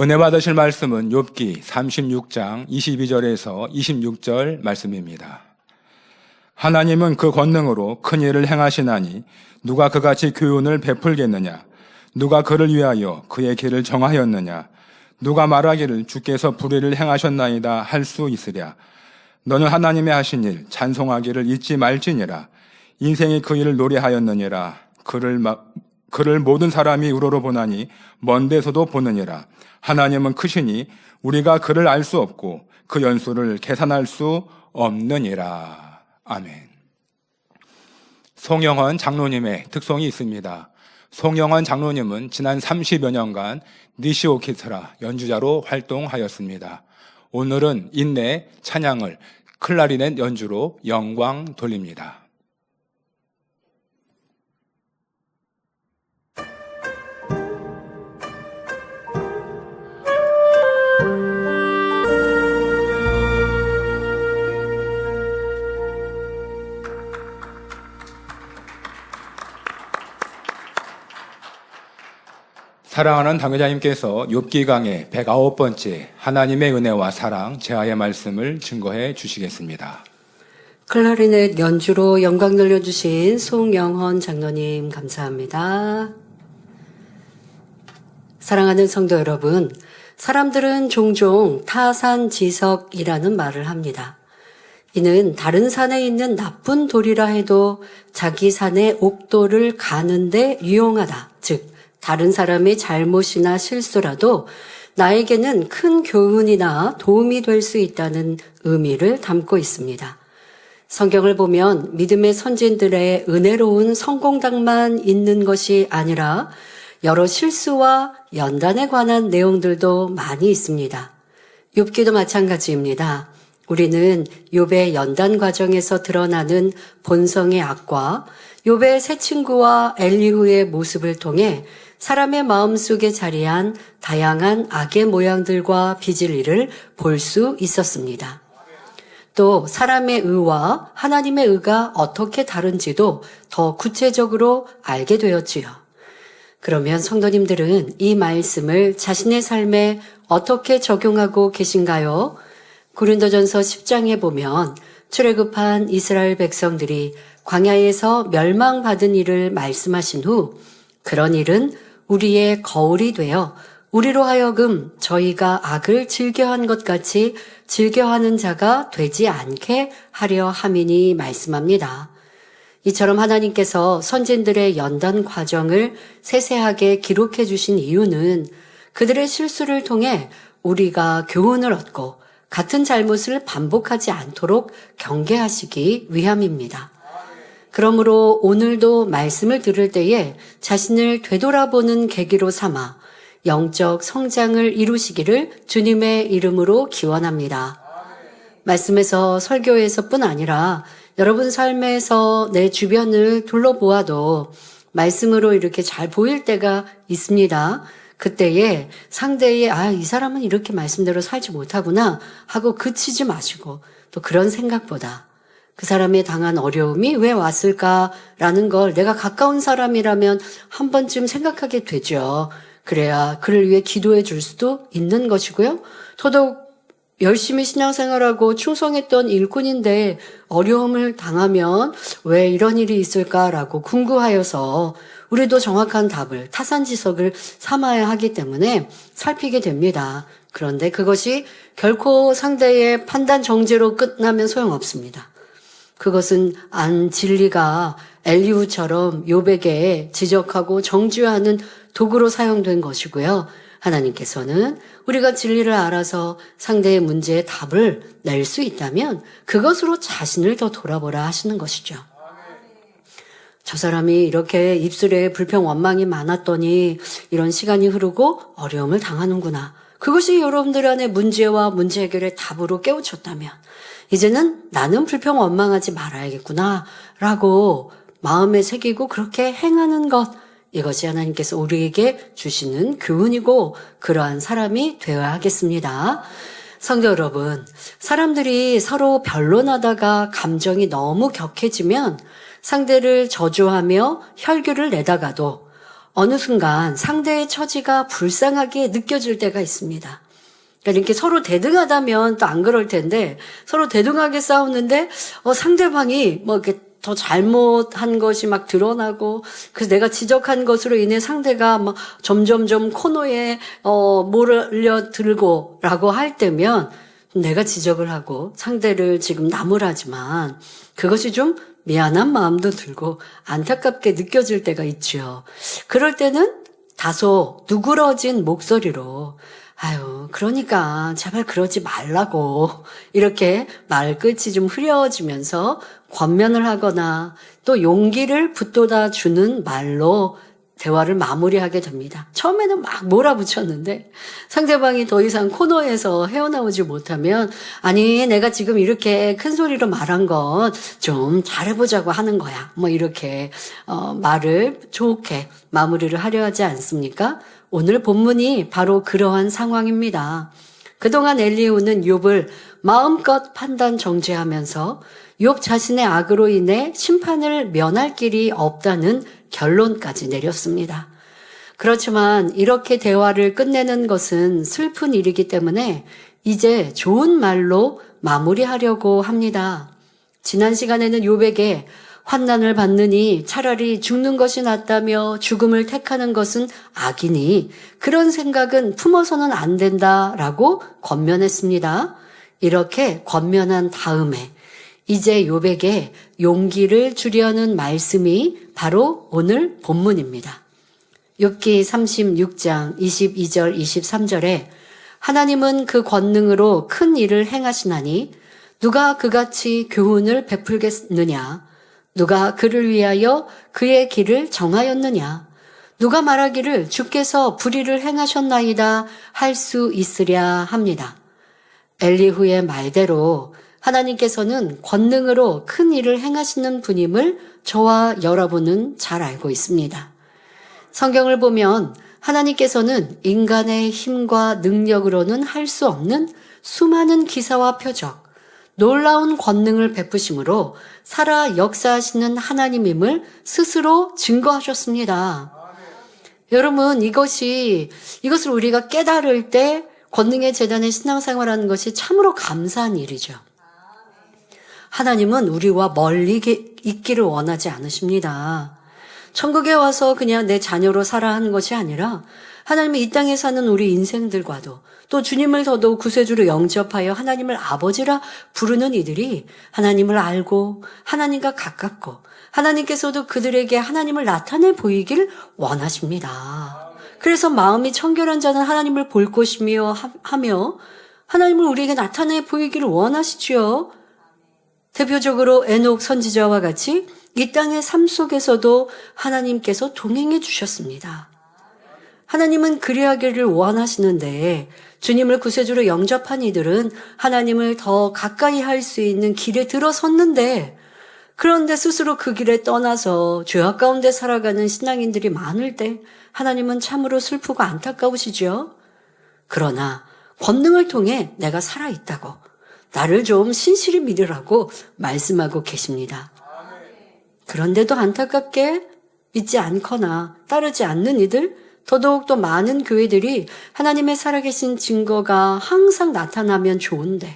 은혜 받으실 말씀은 욥기 36장 22절에서 26절 말씀입니다. 하나님은 그 권능으로 큰 일을 행하시나니 누가 그같이 교훈을 베풀겠느냐? 누가 그를 위하여 그의 길을 정하였느냐? 누가 말하기를 주께서 불의를 행하셨나이다 할 수 있으랴? 너는 하나님의 하신 일 찬송하기를 잊지 말지니라. 인생이 그 일을 노래하였느니라. 그를 모든 사람이 우러러보나니 먼 데서도 보느니라. 하나님은 크시니 우리가 그를 알 수 없고 그 연수를 계산할 수 없느니라. 아멘. 송영헌 장로님의 특성이 있습니다. 송영헌 장로님은 지난 30여 년간 니시 오케스트라 연주자로 활동하였습니다. 오늘은 인내 찬양을 클라리넷 연주로 영광 돌립니다. 사랑하는 당회자님께서 욥기 강의 109번째 하나님의 은혜와 사랑 제아의 말씀을 증거해 주시겠습니다. 클라리넷 연주로 영광 돌려주신 송영헌 장로님 감사합니다. 사랑하는 성도 여러분, 사람들은 종종 타산지석이라는 말을 합니다. 이는 다른 산에 있는 나쁜 돌이라 해도 자기 산의 옥돌을 가는데 유용하다. 즉 다른 사람의 잘못이나 실수라도 나에게는 큰 교훈이나 도움이 될 수 있다는 의미를 담고 있습니다. 성경을 보면 믿음의 선진들의 은혜로운 성공담만 있는 것이 아니라 여러 실수와 연단에 관한 내용들도 많이 있습니다. 욥기도 마찬가지입니다. 우리는 욥의 연단 과정에서 드러나는 본성의 악과 욥의 새 친구와 엘리후의 모습을 통해 사람의 마음속에 자리한 다양한 악의 모양들과 빚을일을 볼 수 있었습니다. 또 사람의 의와 하나님의 의가 어떻게 다른지도 더 구체적으로 알게 되었지요. 그러면 성도님들은 이 말씀을 자신의 삶에 어떻게 적용하고 계신가요? 고린도전서 10장에 보면 출애굽한 이스라엘 백성들이 광야에서 멸망받은 일을 말씀하신 후 그런 일은 우리의 거울이 되어 우리로 하여금 저희가 악을 즐겨한 것 같이 즐겨하는 자가 되지 않게 하려 함이니 말씀합니다. 이처럼 하나님께서 선진들의 연단 과정을 세세하게 기록해 주신 이유는 그들의 실수를 통해 우리가 교훈을 얻고 같은 잘못을 반복하지 않도록 경계하시기 위함입니다. 그러므로 오늘도 말씀을 들을 때에 자신을 되돌아보는 계기로 삼아 영적 성장을 이루시기를 주님의 이름으로 기원합니다. 말씀에서 설교에서뿐 아니라 여러분 삶에서 내 주변을 둘러보아도 말씀으로 이렇게 잘 보일 때가 있습니다. 그때에 상대의 이 사람은 이렇게 말씀대로 살지 못하구나 하고 그치지 마시고 또 그런 생각보다 그 사람이 당한 어려움이 왜 왔을까라는 걸 내가 가까운 사람이라면 한 번쯤 생각하게 되죠. 그래야 그를 위해 기도해 줄 수도 있는 것이고요. 더더욱 열심히 신앙생활하고 충성했던 일꾼인데 어려움을 당하면 왜 이런 일이 있을까라고 궁금하여서 우리도 정확한 답을 타산지석을 삼아야 하기 때문에 살피게 됩니다. 그런데 그것이 결코 상대의 판단 정죄로 끝나면 소용없습니다. 그것은 진리가 엘리후처럼 욥에게 지적하고 정죄하는 도구로 사용된 것이고요. 하나님께서는 우리가 진리를 알아서 상대의 문제에 답을 낼 수 있다면 그것으로 자신을 더 돌아보라 하시는 것이죠. 저 사람이 이렇게 입술에 불평 원망이 많았더니 이런 시간이 흐르고 어려움을 당하는구나. 그것이 여러분들 안에 문제와 문제 해결의 답으로 깨우쳤다면 이제는 나는 불평 원망하지 말아야겠구나 라고 마음에 새기고 그렇게 행하는 것, 이것이 하나님께서 우리에게 주시는 교훈이고 그러한 사람이 되어야 하겠습니다. 성도 여러분, 사람들이 서로 변론하다가 감정이 너무 격해지면 상대를 저주하며 혈기를 내다가도 어느 순간 상대의 처지가 불쌍하게 느껴질 때가 있습니다. 그러니까 이렇게 서로 대등하다면 또 안 그럴 텐데 서로 대등하게 싸우는데 상대방이 뭐 이렇게 더 잘못한 것이 막 드러나고 그래서 내가 지적한 것으로 인해 상대가 막 점점점 코너에 몰려들고라고 할 때면 내가 지적을 하고 상대를 지금 나무라지만 그것이 좀 미안한 마음도 들고 안타깝게 느껴질 때가 있죠. 그럴 때는 다소 누그러진 목소리로 아유, 그러니까 제발 그러지 말라고 이렇게 말끝이 좀 흐려지면서 권면을 하거나 또 용기를 북돋아 주는 말로 대화를 마무리하게 됩니다. 처음에는 막 몰아붙였는데 상대방이 더 이상 코너에서 헤어나오지 못하면 아니 내가 지금 이렇게 큰 소리로 말한 건 좀 잘해보자고 하는 거야. 뭐 이렇게 말을 좋게 마무리를 하려 하지 않습니까? 오늘 본문이 바로 그러한 상황입니다. 그동안 엘리후는 욥을 마음껏 판단 정죄하면서 욥 자신의 악으로 인해 심판을 면할 길이 없다는 결론까지 내렸습니다. 그렇지만 이렇게 대화를 끝내는 것은 슬픈 일이기 때문에 이제 좋은 말로 마무리하려고 합니다. 지난 시간에는 욥에게 환난을 받느니 차라리 죽는 것이 낫다며 죽음을 택하는 것은 악이니 그런 생각은 품어서는 안 된다라고 권면했습니다. 이렇게 권면한 다음에 이제 욥에게 용기를 주려는 말씀이 바로 오늘 본문입니다. 욥기 36장 22절 23절에 하나님은 그 권능으로 큰 일을 행하시나니 누가 그같이 교훈을 베풀겠느냐? 누가 그를 위하여 그의 길을 정하였느냐? 누가 말하기를 주께서 불의를 행하셨나이다 할 수 있으랴 합니다. 엘리후의 말대로 하나님께서는 권능으로 큰 일을 행하시는 분임을 저와 여러분은 잘 알고 있습니다. 성경을 보면 하나님께서는 인간의 힘과 능력으로는 할 수 없는 수많은 기사와 표적, 놀라운 권능을 베푸심으로 살아 역사하시는 하나님임을 스스로 증거하셨습니다. 여러분, 이것을 우리가 깨달을 때 권능의 재단의 신앙생활하는 것이 참으로 감사한 일이죠. 하나님은 우리와 멀리 있기를 원하지 않으십니다. 천국에 와서 그냥 내 자녀로 살아 하는 것이 아니라 하나님이 이 땅에 사는 우리 인생들과도 또 주님을 더더욱 구세주로 영접하여 하나님을 아버지라 부르는 이들이 하나님을 알고 하나님과 가깝고 하나님께서도 그들에게 하나님을 나타내 보이길 원하십니다. 그래서 마음이 청결한 자는 하나님을 볼 것이며 하며 하나님을 우리에게 나타내 보이기를 원하시지요. 대표적으로 에녹 선지자와 같이 이 땅의 삶 속에서도 하나님께서 동행해 주셨습니다. 하나님은 그리하기를 원하시는데 주님을 구세주로 영접한 이들은 하나님을 더 가까이 할 수 있는 길에 들어섰는데 그런데 스스로 그 길에 떠나서 죄악 가운데 살아가는 신앙인들이 많을 때 하나님은 참으로 슬프고 안타까우시죠. 그러나 권능을 통해 내가 살아있다고 나를 좀 신실히 믿으라고 말씀하고 계십니다. 그런데도 안타깝게 믿지 않거나 따르지 않는 이들, 더더욱 또 많은 교회들이 하나님의 살아계신 증거가 항상 나타나면 좋은데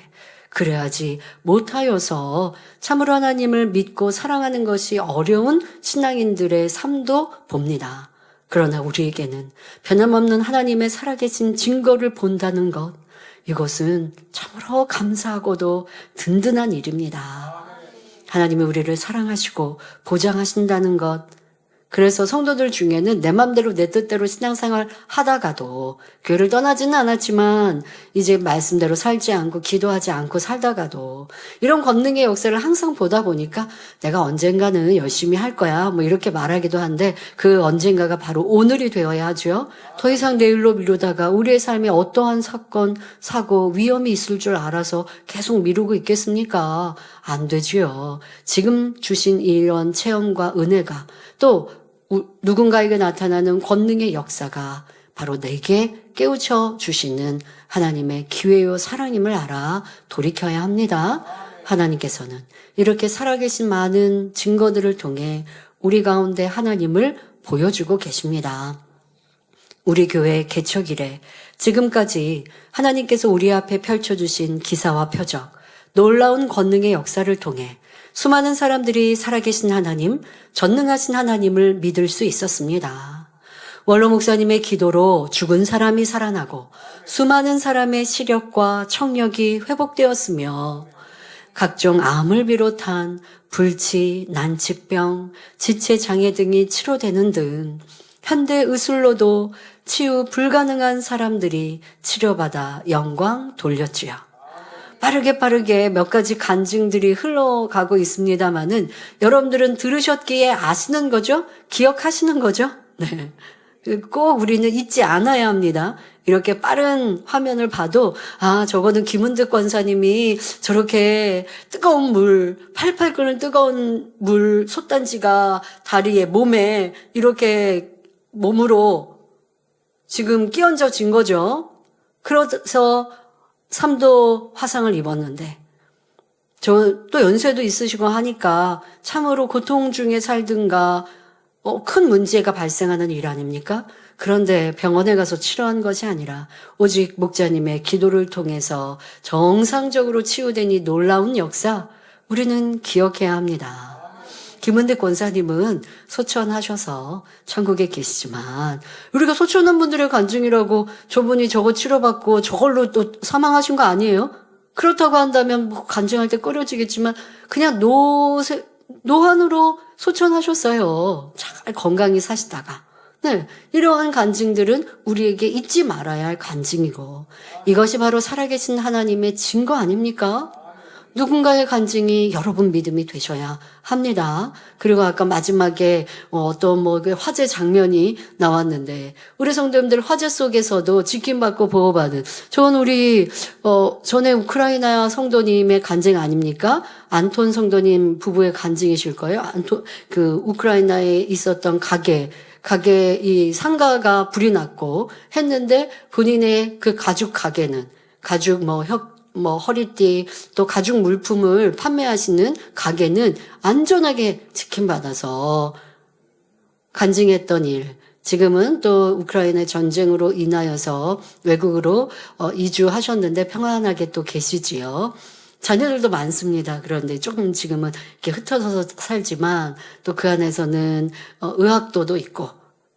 그래야지 못하여서 참으로 하나님을 믿고 사랑하는 것이 어려운 신앙인들의 삶도 봅니다. 그러나 우리에게는 변함없는 하나님의 살아계신 증거를 본다는 것, 이것은 참으로 감사하고도 든든한 일입니다. 하나님이 우리를 사랑하시고 보장하신다는 것, 그래서 성도들 중에는 내 맘대로 내 뜻대로 신앙생활 하다가도 교회를 떠나지는 않았지만 이제 말씀대로 살지 않고 기도하지 않고 살다가도 이런 권능의 역사를 항상 보다 보니까 내가 언젠가는 열심히 할 거야 뭐 이렇게 말하기도 한데 그 언젠가가 바로 오늘이 되어야 하죠. 더 이상 내일로 미루다가 우리의 삶에 어떠한 사건, 사고, 위험이 있을 줄 알아서 계속 미루고 있겠습니까? 안 되지요. 지금 주신 이런 체험과 은혜가 또 누군가에게 나타나는 권능의 역사가 바로 내게 깨우쳐 주시는 하나님의 기회요 사랑임을 알아 돌이켜야 합니다. 하나님께서는 이렇게 살아계신 많은 증거들을 통해 우리 가운데 하나님을 보여주고 계십니다. 우리 교회 개척 이래 지금까지 하나님께서 우리 앞에 펼쳐주신 기사와 표적, 놀라운 권능의 역사를 통해 수많은 사람들이 살아계신 하나님, 전능하신 하나님을 믿을 수 있었습니다. 원로 목사님의 기도로 죽은 사람이 살아나고 수많은 사람의 시력과 청력이 회복되었으며 각종 암을 비롯한 불치, 난치병, 지체장애 등이 치료되는 등 현대 의술로도 치유 불가능한 사람들이 치료받아 영광 돌렸지요. 빠르게 몇 가지 간증들이 흘러가고 있습니다마는 여러분들은 들으셨기에 아시는 거죠? 기억하시는 거죠? 네. 꼭 우리는 잊지 않아야 합니다. 이렇게 빠른 화면을 봐도 저거는 김은득 권사님이 저렇게 뜨거운 물, 팔팔 끓는 뜨거운 물 솥단지가 다리에 몸에 이렇게 몸으로 지금 끼얹어진 거죠. 그래서 3도 화상을 입었는데 저 또 연세도 있으시고 하니까 참으로 고통 중에 살든가 큰 문제가 발생하는 일 아닙니까? 그런데 병원에 가서 치료한 것이 아니라 오직 목자님의 기도를 통해서 정상적으로 치유된 이 놀라운 역사 우리는 기억해야 합니다. 김은대 권사님은 소천하셔서 천국에 계시지만 우리가 소천한 분들의 간증이라고 저분이 저거 치료받고 저걸로 또 사망하신 거 아니에요? 그렇다고 한다면 뭐 간증할 때 꺼려지겠지만 그냥 노환으로 소천하셨어요. 잘 건강히 사시다가. 네, 이러한 간증들은 우리에게 잊지 말아야 할 간증이고 이것이 바로 살아계신 하나님의 증거 아닙니까? 누군가의 간증이 여러분 믿음이 되셔야 합니다. 그리고 아까 마지막에 어떤 화재 장면이 나왔는데 우리 성도님들 화재 속에서도 지킴받고 보호받은 저는 우리 전에 우크라이나 성도님의 간증 아닙니까? 안톤 성도님 부부의 간증이실 거예요. 우크라이나에 있었던 가게 이 상가가 불이 났고 했는데 본인의 그 가죽 가게는 가죽 허리띠 또 가죽 물품을 판매하시는 가게는 안전하게 지킴받아서 간증했던 일. 지금은 또 우크라이나 전쟁으로 인하여서 외국으로 이주하셨는데 평안하게 또 계시지요. 자녀들도 많습니다. 그런데 조금 지금은 이렇게 흩어져서 살지만 또 그 안에서는 의학도도 있고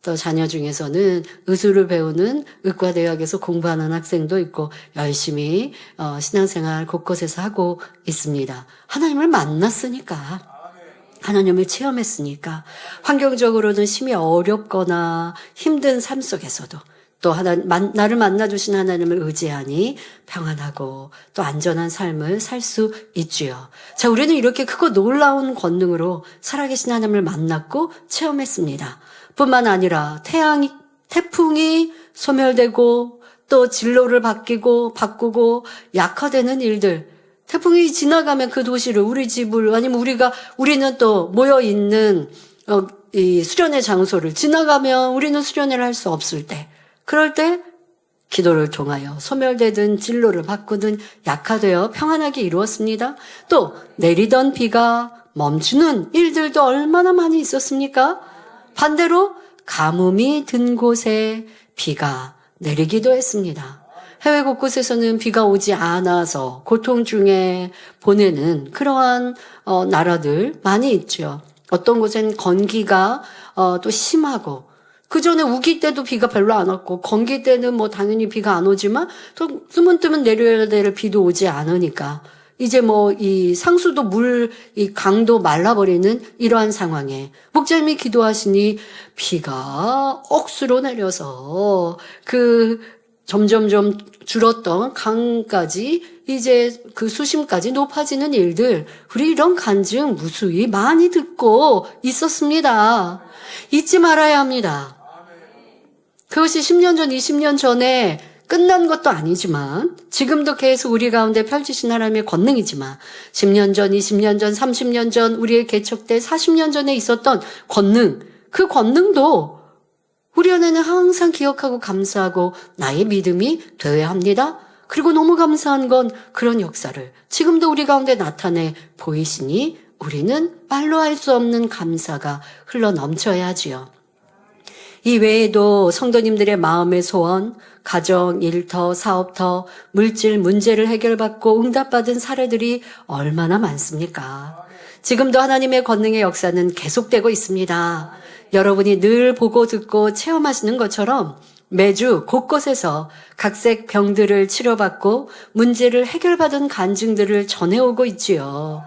또 자녀 중에서는 의술을 배우는 의과대학에서 공부하는 학생도 있고 열심히 신앙생활 곳곳에서 하고 있습니다. 하나님을 만났으니까. 하나님을 체험했으니까 환경적으로는 심히 어렵거나 힘든 삶 속에서도 또 나를 만나주신 하나님을 의지하니 평안하고 또 안전한 삶을 살 수 있지요. 자, 우리는 이렇게 크고 놀라운 권능으로 살아계신 하나님을 만났고 체험했습니다. 뿐만 아니라 태풍이 소멸되고 또 진로를 바꾸고 약화되는 일들, 태풍이 지나가면 그 도시를 우리 집을 아니면 우리는 또 모여 있는 이 수련회 장소를 지나가면 우리는 수련회를 할 수 없을 때 그럴 때 기도를 통하여 소멸되든 진로를 바꾸든 약화되어 평안하게 이루었습니다. 또 내리던 비가 멈추는 일들도 얼마나 많이 있었습니까? 반대로 가뭄이 든 곳에 비가 내리기도 했습니다. 해외 곳곳에서는 비가 오지 않아서 고통 중에 보내는 그러한 나라들 많이 있죠. 어떤 곳엔 건기가 또 심하고 그 전에 우기 때도 비가 별로 안 왔고 건기 때는 당연히 비가 안 오지만 또 뜨문뜨문 내려야 될 비도 오지 않으니까 이제 이 상수도 이 강도 말라버리는 이러한 상황에 목자님이 기도하시니 비가 억수로 내려서 점점점 줄었던 강까지 이제 그 수심까지 높아지는 일들 우리 이런 간증 무수히 많이 듣고 있었습니다. 잊지 말아야 합니다. 그것이 10년 전, 20년 전에 끝난 것도 아니지만 지금도 계속 우리 가운데 펼치신 하나님의 권능이지만 10년 전, 20년 전, 30년 전 우리의 개척 때 40년 전에 있었던 권능, 그 권능도 우리 안에는 항상 기억하고 감사하고 나의 믿음이 되어야 합니다. 그리고 너무 감사한 건 그런 역사를 지금도 우리 가운데 나타내 보이시니 우리는 말로 할 수 없는 감사가 흘러 넘쳐야 하지요. 이 외에도 성도님들의 마음의 소원, 가정, 일터, 사업터, 물질 문제를 해결받고 응답받은 사례들이 얼마나 많습니까? 지금도 하나님의 권능의 역사는 계속되고 있습니다. 여러분이 늘 보고 듣고 체험하시는 것처럼 매주 곳곳에서 각색 병들을 치료받고 문제를 해결받은 간증들을 전해오고 있지요.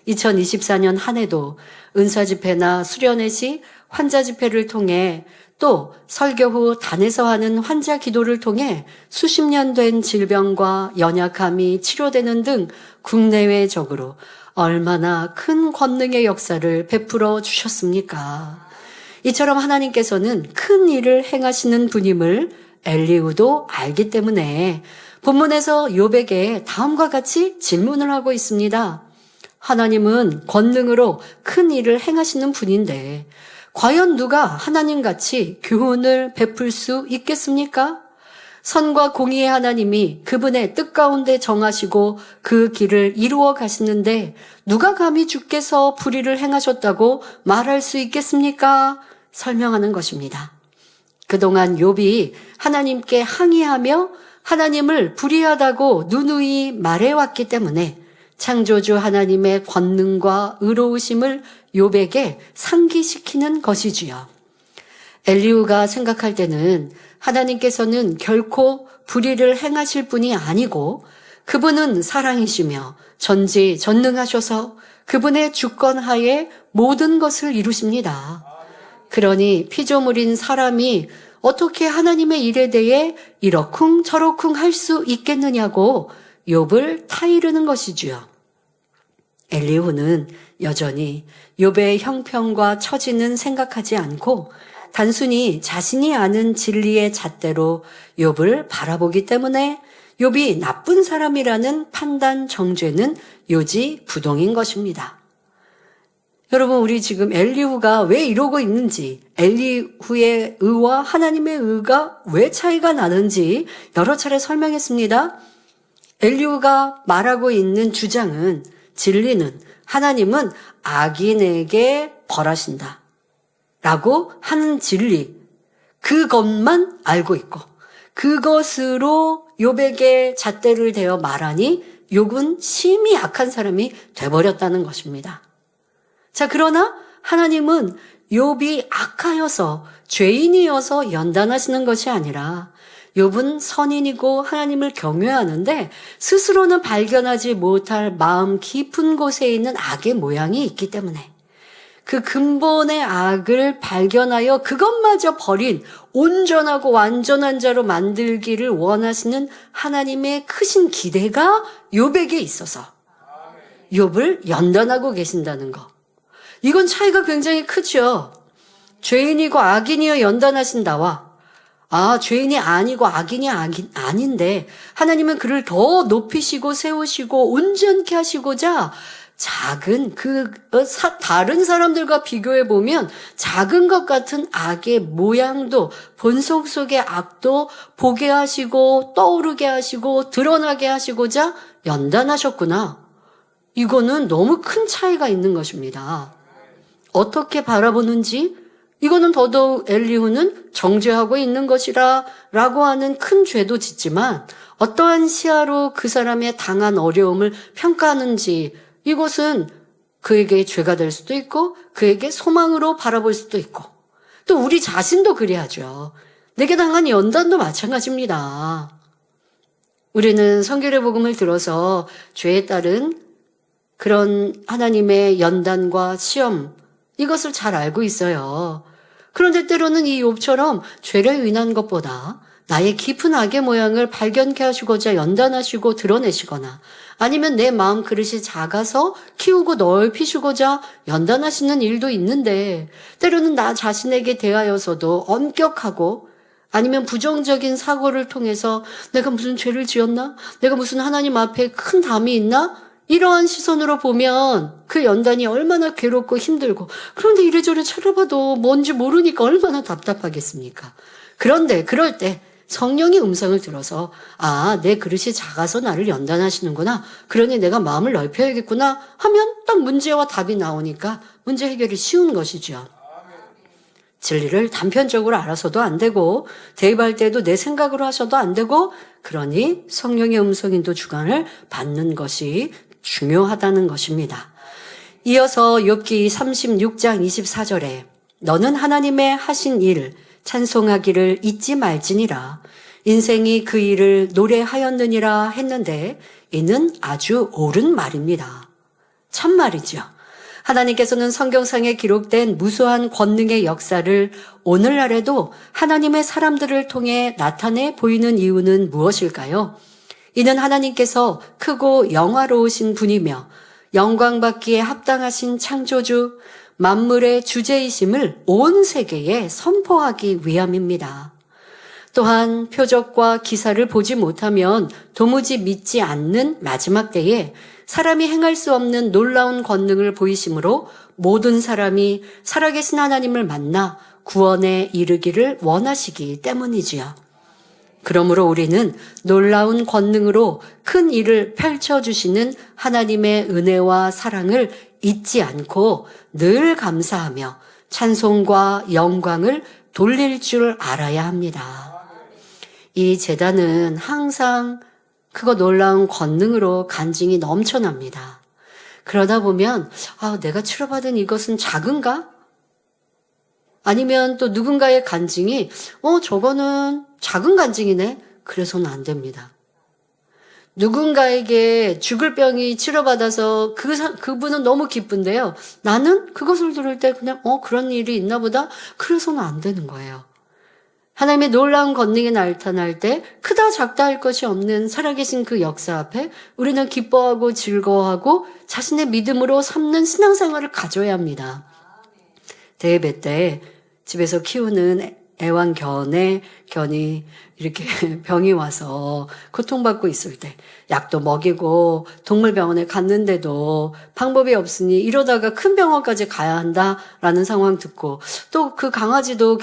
2024년 한 해도 은사 집회나 수련회 시 환자 집회를 통해 또 설교 후 단에서 하는 환자 기도를 통해 수십 년 된 질병과 연약함이 치료되는 등 국내외적으로 얼마나 큰 권능의 역사를 베풀어 주셨습니까? 이처럼 하나님께서는 큰 일을 행하시는 분임을 엘리후도 알기 때문에 본문에서 욥에게 다음과 같이 질문을 하고 있습니다. 하나님은 권능으로 큰 일을 행하시는 분인데 과연 누가 하나님같이 교훈을 베풀 수 있겠습니까? 선과 공의의 하나님이 그분의 뜻 가운데 정하시고 그 길을 이루어 가시는데 누가 감히 주께서 불의를 행하셨다고 말할 수 있겠습니까? 설명하는 것입니다. 그동안 욥이 하나님께 항의하며 하나님을 불의하다고 누누이 말해왔기 때문에 창조주 하나님의 권능과 의로우심을 욥에게 상기시키는 것이지요. 엘리후가 생각할 때는 하나님께서는 결코 불의를 행하실 분이 아니고 그분은 사랑이시며 전지전능하셔서 그분의 주권하에 모든 것을 이루십니다. 그러니 피조물인 사람이 어떻게 하나님의 일에 대해 이러쿵 저러쿵 할 수 있겠느냐고 욥을 타이르는 것이지요. 엘리후는 여전히 욥의 형편과 처지는 생각하지 않고 단순히 자신이 아는 진리의 잣대로 욥을 바라보기 때문에 욥이 나쁜 사람이라는 판단 정죄는 요지부동인 것입니다. 여러분, 우리 지금 엘리후가 왜 이러고 있는지, 엘리후의 의와 하나님의 의가 왜 차이가 나는지 여러 차례 설명했습니다. 엘리후가 말하고 있는 주장은, 진리는, 하나님은 악인에게 벌하신다 라고 하는 진리, 그것만 알고 있고 그것으로 욥에게 잣대를 대어 말하니 욥은 심히 악한 사람이 돼버렸다는 것입니다. 자, 그러나 하나님은 욥이 악하여서 죄인이어서 연단하시는 것이 아니라 욥은 선인이고 하나님을 경외하는데 스스로는 발견하지 못할 마음 깊은 곳에 있는 악의 모양이 있기 때문에 그 근본의 악을 발견하여 그것마저 버린 온전하고 완전한 자로 만들기를 원하시는 하나님의 크신 기대가 욥에게 있어서 욥을 연단하고 계신다는 것. 이건 차이가 굉장히 크죠. 죄인이고 악인이여 연단하신다와 죄인이 아니고 악인이 아닌데 하나님은 그를 더 높이시고 세우시고 온전케 하시고자 작은 다른 사람들과 비교해 보면 작은 것 같은 악의 모양도 본성 속의 악도 보게 하시고 떠오르게 하시고 드러나게 하시고자 연단하셨구나. 이거는 너무 큰 차이가 있는 것입니다. 어떻게 바라보는지 이거는 더더욱 엘리후는 정죄하고 있는 것이라 라고 하는 큰 죄도 짓지만 어떠한 시야로 그 사람의 당한 어려움을 평가하는지 이것은 그에게 죄가 될 수도 있고 그에게 소망으로 바라볼 수도 있고 또 우리 자신도 그래야죠. 내게 당한 연단도 마찬가지입니다. 우리는 성결의 복음을 들어서 죄에 따른 그런 하나님의 연단과 시험 이것을 잘 알고 있어요. 그런데 때로는 이 욥처럼 죄를 인한 것보다 나의 깊은 악의 모양을 발견케 하시고자 연단하시고 드러내시거나 아니면 내 마음 그릇이 작아서 키우고 넓히시고자 연단하시는 일도 있는데 때로는 나 자신에게 대하여서도 엄격하고 아니면 부정적인 사고를 통해서 내가 무슨 죄를 지었나? 내가 무슨 하나님 앞에 큰 담이 있나? 이러한 시선으로 보면 그 연단이 얼마나 괴롭고 힘들고 그런데 이래저래 찾아봐도 뭔지 모르니까 얼마나 답답하겠습니까? 그런데 그럴 때 성령의 음성을 들어서 내 그릇이 작아서 나를 연단하시는구나. 그러니 내가 마음을 넓혀야겠구나 하면 딱 문제와 답이 나오니까 문제 해결이 쉬운 것이죠. 진리를 단편적으로 알아서도 안 되고 대입할 때도 내 생각으로 하셔도 안 되고 그러니 성령의 음성인도 주관을 받는 것이 중요하다는 것입니다. 이어서 욥기 36장 24절에 너는 하나님의 하신 일 찬송하기를 잊지 말지니라 인생이 그 일을 노래하였느니라 했는데 이는 아주 옳은 말입니다. 참말이죠. 하나님께서는 성경상에 기록된 무수한 권능의 역사를 오늘날에도 하나님의 사람들을 통해 나타내 보이는 이유는 무엇일까요? 이는 하나님께서 크고 영화로우신 분이며 영광받기에 합당하신 창조주, 만물의 주제이심을 온 세계에 선포하기 위함입니다. 또한 표적과 기사를 보지 못하면 도무지 믿지 않는 마지막 때에 사람이 행할 수 없는 놀라운 권능을 보이심으로 모든 사람이 살아계신 하나님을 만나 구원에 이르기를 원하시기 때문이지요. 그러므로 우리는 놀라운 권능으로 큰 일을 펼쳐주시는 하나님의 은혜와 사랑을 잊지 않고 늘 감사하며 찬송과 영광을 돌릴 줄 알아야 합니다. 이 제단은 항상 그거 놀라운 권능으로 간증이 넘쳐납니다. 그러다 보면 내가 치료받은 이것은 작은가? 아니면 또 누군가의 간증이 저거는 작은 간증이네. 그래서는 안 됩니다. 누군가에게 죽을 병이 치료받아서 그분은 너무 기쁜데요. 나는 그것을 들을 때 그냥 그런 일이 있나 보다. 그래서는 안 되는 거예요. 하나님의 놀라운 권능이 나타날 때 크다 작다 할 것이 없는 살아계신 그 역사 앞에 우리는 기뻐하고 즐거워하고 자신의 믿음으로 삼는 신앙생활을 가져야 합니다. 대예배 때 집에서 키우는 견이 이렇게 병이 와서 고통받고 있을 때 약도 먹이고 동물병원에 갔는데도 방법이 없으니 이러다가 큰 병원까지 가야 한다라는 상황 듣고 또 그 강아지도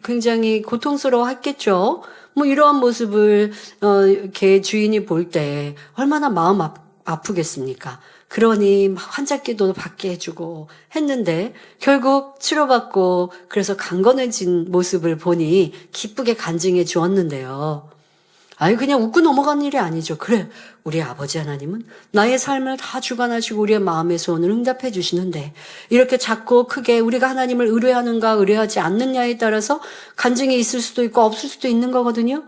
굉장히 고통스러워 했겠죠. 이러한 모습을 개 주인이 볼 때 얼마나 마음 아프겠습니까? 그러니 막 환자기도 받게 해주고 했는데 결국 치료받고 그래서 강건해진 모습을 보니 기쁘게 간증해 주었는데요. 그냥 웃고 넘어간 일이 아니죠. 그래, 우리 아버지 하나님은 나의 삶을 다 주관하시고 우리의 마음의 소원을 응답해 주시는데 이렇게 작고 크게 우리가 하나님을 의뢰하는가 의뢰하지 않느냐에 따라서 간증이 있을 수도 있고 없을 수도 있는 거거든요.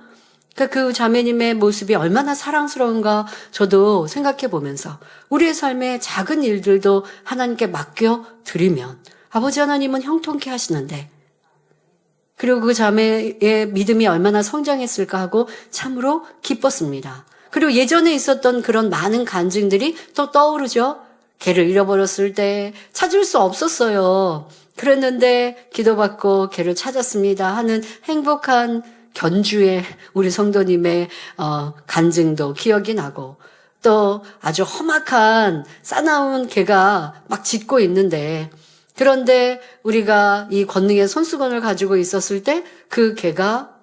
그 자매님의 모습이 얼마나 사랑스러운가 저도 생각해 보면서 우리의 삶의 작은 일들도 하나님께 맡겨 드리면 아버지 하나님은 형통케 하시는데 그리고 그 자매의 믿음이 얼마나 성장했을까 하고 참으로 기뻤습니다. 그리고 예전에 있었던 그런 많은 간증들이 또 떠오르죠. 개를 잃어버렸을 때 찾을 수 없었어요. 그랬는데 기도받고 개를 찾았습니다 하는 행복한 견주의 우리 성도님의 간증도 기억이 나고 또 아주 험악한 싸나운 개가 막 짖고 있는데 그런데 우리가 이 권능의 손수건을 가지고 있었을 때 그 개가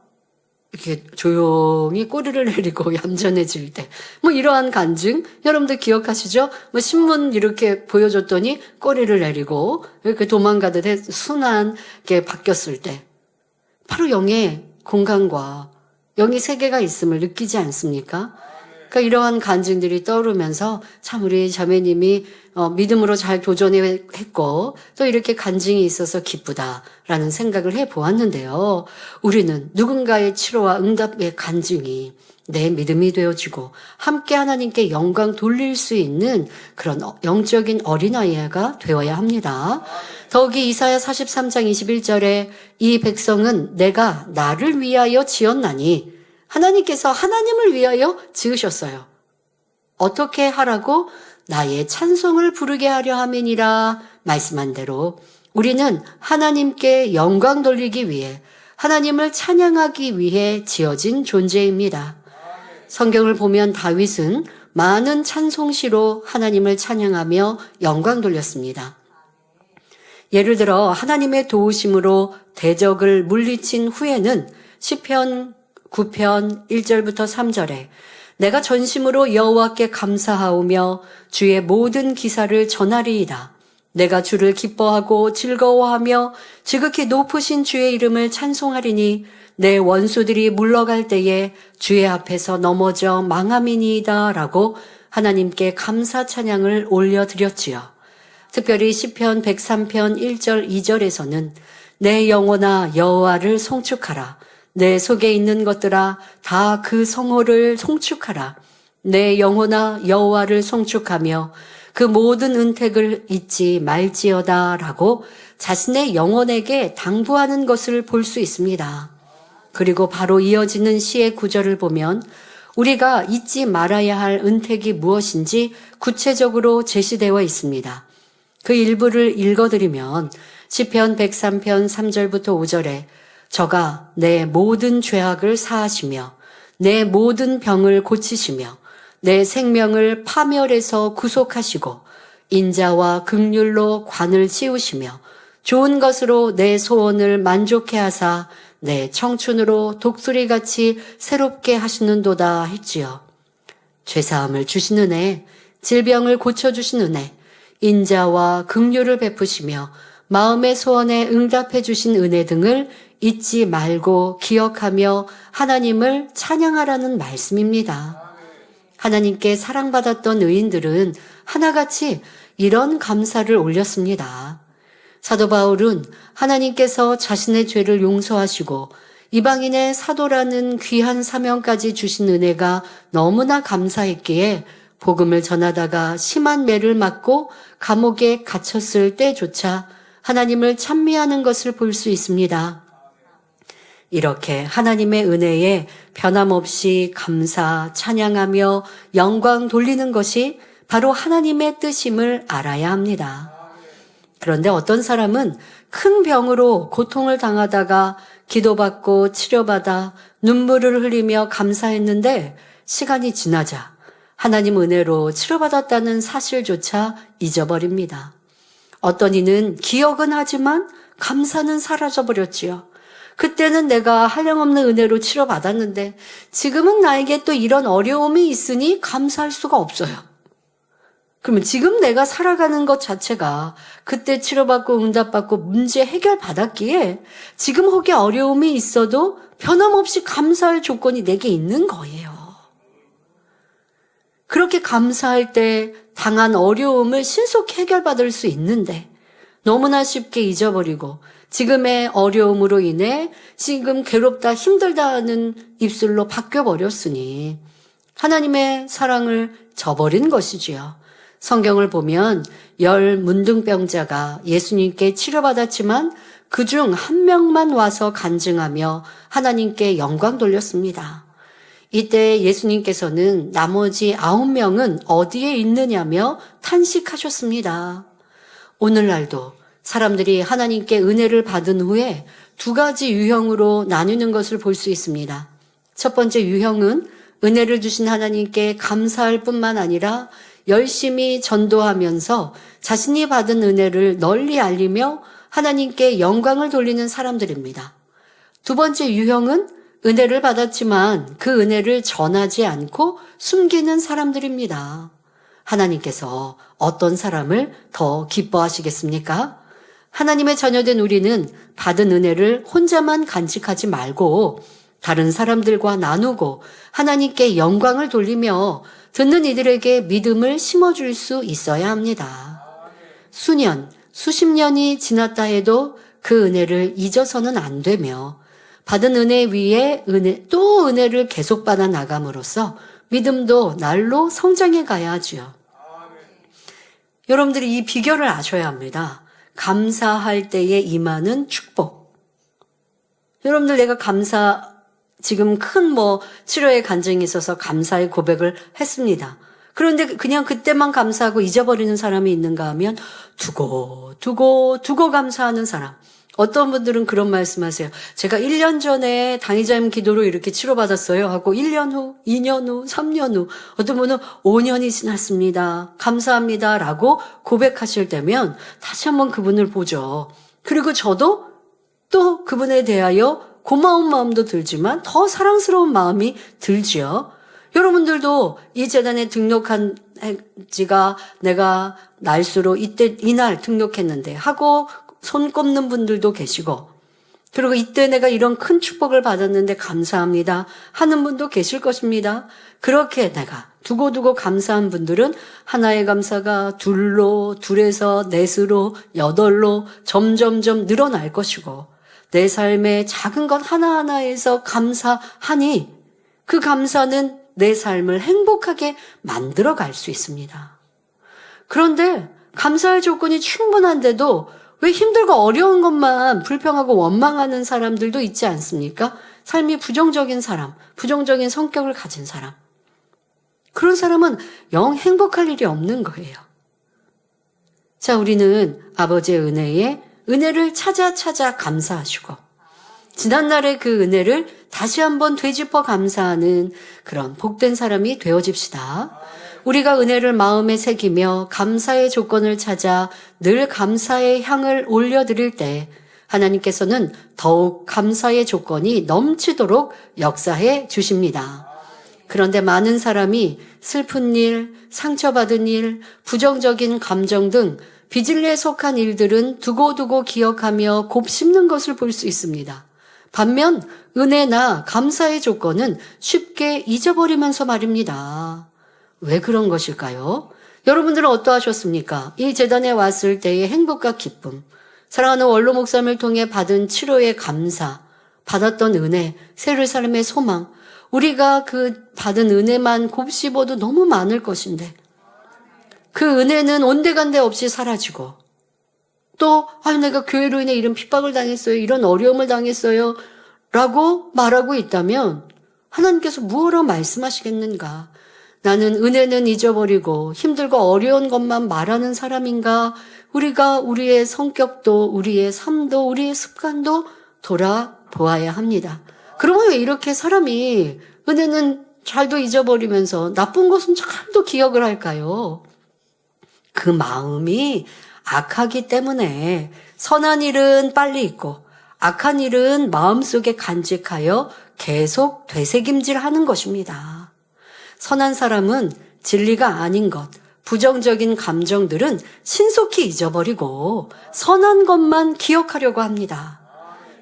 이렇게 조용히 꼬리를 내리고 얌전해질 때 이러한 간증 여러분들 기억하시죠? 신문 이렇게 보여줬더니 꼬리를 내리고 이렇게 도망가듯 순하게 바뀌었을 때 바로 영의 공간과 영의 세계가 있음을 느끼지 않습니까? 그러니까 이러한 간증들이 떠오르면서 참 우리 자매님이 믿음으로 잘 도전했고 또 이렇게 간증이 있어서 기쁘다라는 생각을 해보았는데요. 우리는 누군가의 치료와 응답의 간증이 내 믿음이 되어지고 함께 하나님께 영광 돌릴 수 있는 그런 영적인 어린아이가 되어야 합니다. 더욱이 이사야 43장 21절에 이 백성은 내가 나를 위하여 지었나니 하나님께서 하나님을 위하여 지으셨어요. 어떻게 하라고? 나의 찬송을 부르게 하려 함이니라 말씀한 대로 우리는 하나님께 영광 돌리기 위해 하나님을 찬양하기 위해 지어진 존재입니다. 성경을 보면 다윗은 많은 찬송시로 하나님을 찬양하며 영광 돌렸습니다. 예를 들어 하나님의 도우심으로 대적을 물리친 후에는 시편 9편 1절부터 3절에 내가 전심으로 여호와께 감사하오며 주의 모든 기사를 전하리이다. 내가 주를 기뻐하고 즐거워하며 지극히 높으신 주의 이름을 찬송하리니 내 원수들이 물러갈 때에 주의 앞에서 넘어져 망함이니이다 라고 하나님께 감사 찬양을 올려드렸지요. 특별히 시편 103편 1절 2절에서는 내 영혼아 여호와를 송축하라. 내 속에 있는 것들아 다 그 성호를 송축하라. 내 영혼아 여호와를 송축하며 그 모든 은택을 잊지 말지어다 라고 자신의 영혼에게 당부하는 것을 볼 수 있습니다. 그리고 바로 이어지는 시의 구절을 보면 우리가 잊지 말아야 할 은택이 무엇인지 구체적으로 제시되어 있습니다. 그 일부를 읽어드리면 시편 103편 3절부터 5절에 저가 내 모든 죄악을 사하시며 내 모든 병을 고치시며 내 생명을 파멸에서 구속하시고 인자와 긍휼로 관을 씌우시며 좋은 것으로 내 소원을 만족해 하사 내 청춘으로 독수리같이 새롭게 하시는도다 했지요. 죄사함을 주신 은혜, 질병을 고쳐주신 은혜, 인자와 긍휼을 베푸시며 마음의 소원에 응답해 주신 은혜 등을 잊지 말고 기억하며 하나님을 찬양하라는 말씀입니다. 하나님께 사랑받았던 의인들은 하나같이 이런 감사를 올렸습니다. 사도 바울은 하나님께서 자신의 죄를 용서하시고 이방인의 사도라는 귀한 사명까지 주신 은혜가 너무나 감사했기에 복음을 전하다가 심한 매를 맞고 감옥에 갇혔을 때조차 하나님을 찬미하는 것을 볼 수 있습니다. 이렇게 하나님의 은혜에 변함없이 감사, 찬양하며 영광 돌리는 것이 바로 하나님의 뜻임을 알아야 합니다. 그런데 어떤 사람은 큰 병으로 고통을 당하다가 기도받고 치료받아 눈물을 흘리며 감사했는데 시간이 지나자 하나님 은혜로 치료받았다는 사실조차 잊어버립니다. 어떤 이는 기억은 하지만 감사는 사라져버렸지요. 그때는 내가 한량없는 은혜로 치료받았는데 지금은 나에게 또 이런 어려움이 있으니 감사할 수가 없어요. 그러면 지금 내가 살아가는 것 자체가 그때 치료받고 응답받고 문제 해결받았기에 지금 혹여 어려움이 있어도 변함없이 감사할 조건이 내게 있는 거예요. 그렇게 감사할 때 당한 어려움을 신속히 해결받을 수 있는데 너무나 쉽게 잊어버리고 지금의 어려움으로 인해 지금 괴롭다 힘들다 하는 입술로 바뀌어버렸으니 하나님의 사랑을 저버린 것이지요. 성경을 보면 10 문둥병자가 예수님께 치료받았지만 그중 한 명만 와서 간증하며 하나님께 영광 돌렸습니다. 이때 예수님께서는 나머지 9명은 어디에 있느냐며 탄식하셨습니다. 오늘날도 사람들이 하나님께 은혜를 받은 후에 2가지 유형으로 나누는 것을 볼 수 있습니다. 첫 번째 유형은 은혜를 주신 하나님께 감사할 뿐만 아니라 열심히 전도하면서 자신이 받은 은혜를 널리 알리며 하나님께 영광을 돌리는 사람들입니다. 두 번째 유형은 은혜를 받았지만 그 은혜를 전하지 않고 숨기는 사람들입니다. 하나님께서 어떤 사람을 더 기뻐하시겠습니까? 하나님의 자녀된 우리는 받은 은혜를 혼자만 간직하지 말고 다른 사람들과 나누고 하나님께 영광을 돌리며 듣는 이들에게 믿음을 심어줄 수 있어야 합니다. 수년, 수십 년이 지났다 해도 그 은혜를 잊어서는 안 되며 받은 은혜 위에 또 은혜를 계속 받아 나감으로써 믿음도 날로 성장해 가야 하지요. 여러분들이 이 비결을 아셔야 합니다. 감사할 때에 임하는 축복. 여러분들 내가 지금 큰 치료의 간증이 있어서 감사의 고백을 했습니다. 그런데 그냥 그때만 감사하고 잊어버리는 사람이 있는가 하면 두고 감사하는 사람. 어떤 분들은 그런 말씀하세요. 제가 1년 전에 당의자님 기도로 이렇게 치료받았어요 하고 1년 후, 2년 후, 3년 후, 어떤 분은 5년이 지났습니다. 감사합니다 라고 고백하실 때면 다시 한번 그분을 보죠. 그리고 저도 또 그분에 대하여 고마운 마음도 들지만 더 사랑스러운 마음이 들지요. 여러분들도 이 재단에 등록한 지가 내가 날수로 이날 등록했는데 하고 손 꼽는 분들도 계시고, 그리고 이때 내가 이런 큰 축복을 받았는데 감사합니다 하는 분도 계실 것입니다. 그렇게 내가 두고두고 감사한 분들은 하나의 감사가 둘에서 넷으로, 여덟로 점점점 늘어날 것이고, 내 삶의 작은 것 하나하나에서 감사하니 그 감사는 내 삶을 행복하게 만들어 갈 수 있습니다. 그런데 감사할 조건이 충분한데도 왜 힘들고 어려운 것만 불평하고 원망하는 사람들도 있지 않습니까? 삶이 부정적인 사람, 부정적인 성격을 가진 사람. 그런 사람은 영 행복할 일이 없는 거예요. 자, 우리는 아버지의 은혜를 찾아 감사하시고, 지난날의 그 은혜를 다시 한번 되짚어 감사하는 그런 복된 사람이 되어집시다. 우리가 은혜를 마음에 새기며 감사의 조건을 찾아 늘 감사의 향을 올려드릴 때 하나님께서는 더욱 감사의 조건이 넘치도록 역사해 주십니다. 그런데 많은 사람이 슬픈 일, 상처받은 일, 부정적인 감정 등 비진리에 속한 일들은 두고두고 기억하며 곱씹는 것을 볼 수 있습니다. 반면 은혜나 감사의 조건은 쉽게 잊어버리면서 말입니다. 왜 그런 것일까요? 여러분들은 어떠하셨습니까? 이 재단에 왔을 때의 행복과 기쁨, 사랑하는 원로 목사님을 통해 받은 치료의 감사, 받았던 은혜, 새로운 삶의 소망, 우리가 그 받은 은혜만 곱씹어도 너무 많을 것인데 그 은혜는 온데간데 없이 사라지고, 또 내가 교회로 인해 이런 핍박을 당했어요, 이런 어려움을 당했어요 라고 말하고 있다면 하나님께서 무엇라 말씀하시겠는가? 나는 은혜는 잊어버리고 힘들고 어려운 것만 말하는 사람인가? 우리가 우리의 성격도 우리의 삶도 우리의 습관도 돌아보아야 합니다. 그러면 왜 이렇게 사람이 은혜는 잘도 잊어버리면서 나쁜 것은 잘도 기억을 할까요? 그 마음이 악하기 때문에 선한 일은 빨리 잊고 악한 일은 마음속에 간직하여 계속 되새김질하는 것입니다. 선한 사람은 진리가 아닌 것, 부정적인 감정들은 신속히 잊어버리고 선한 것만 기억하려고 합니다.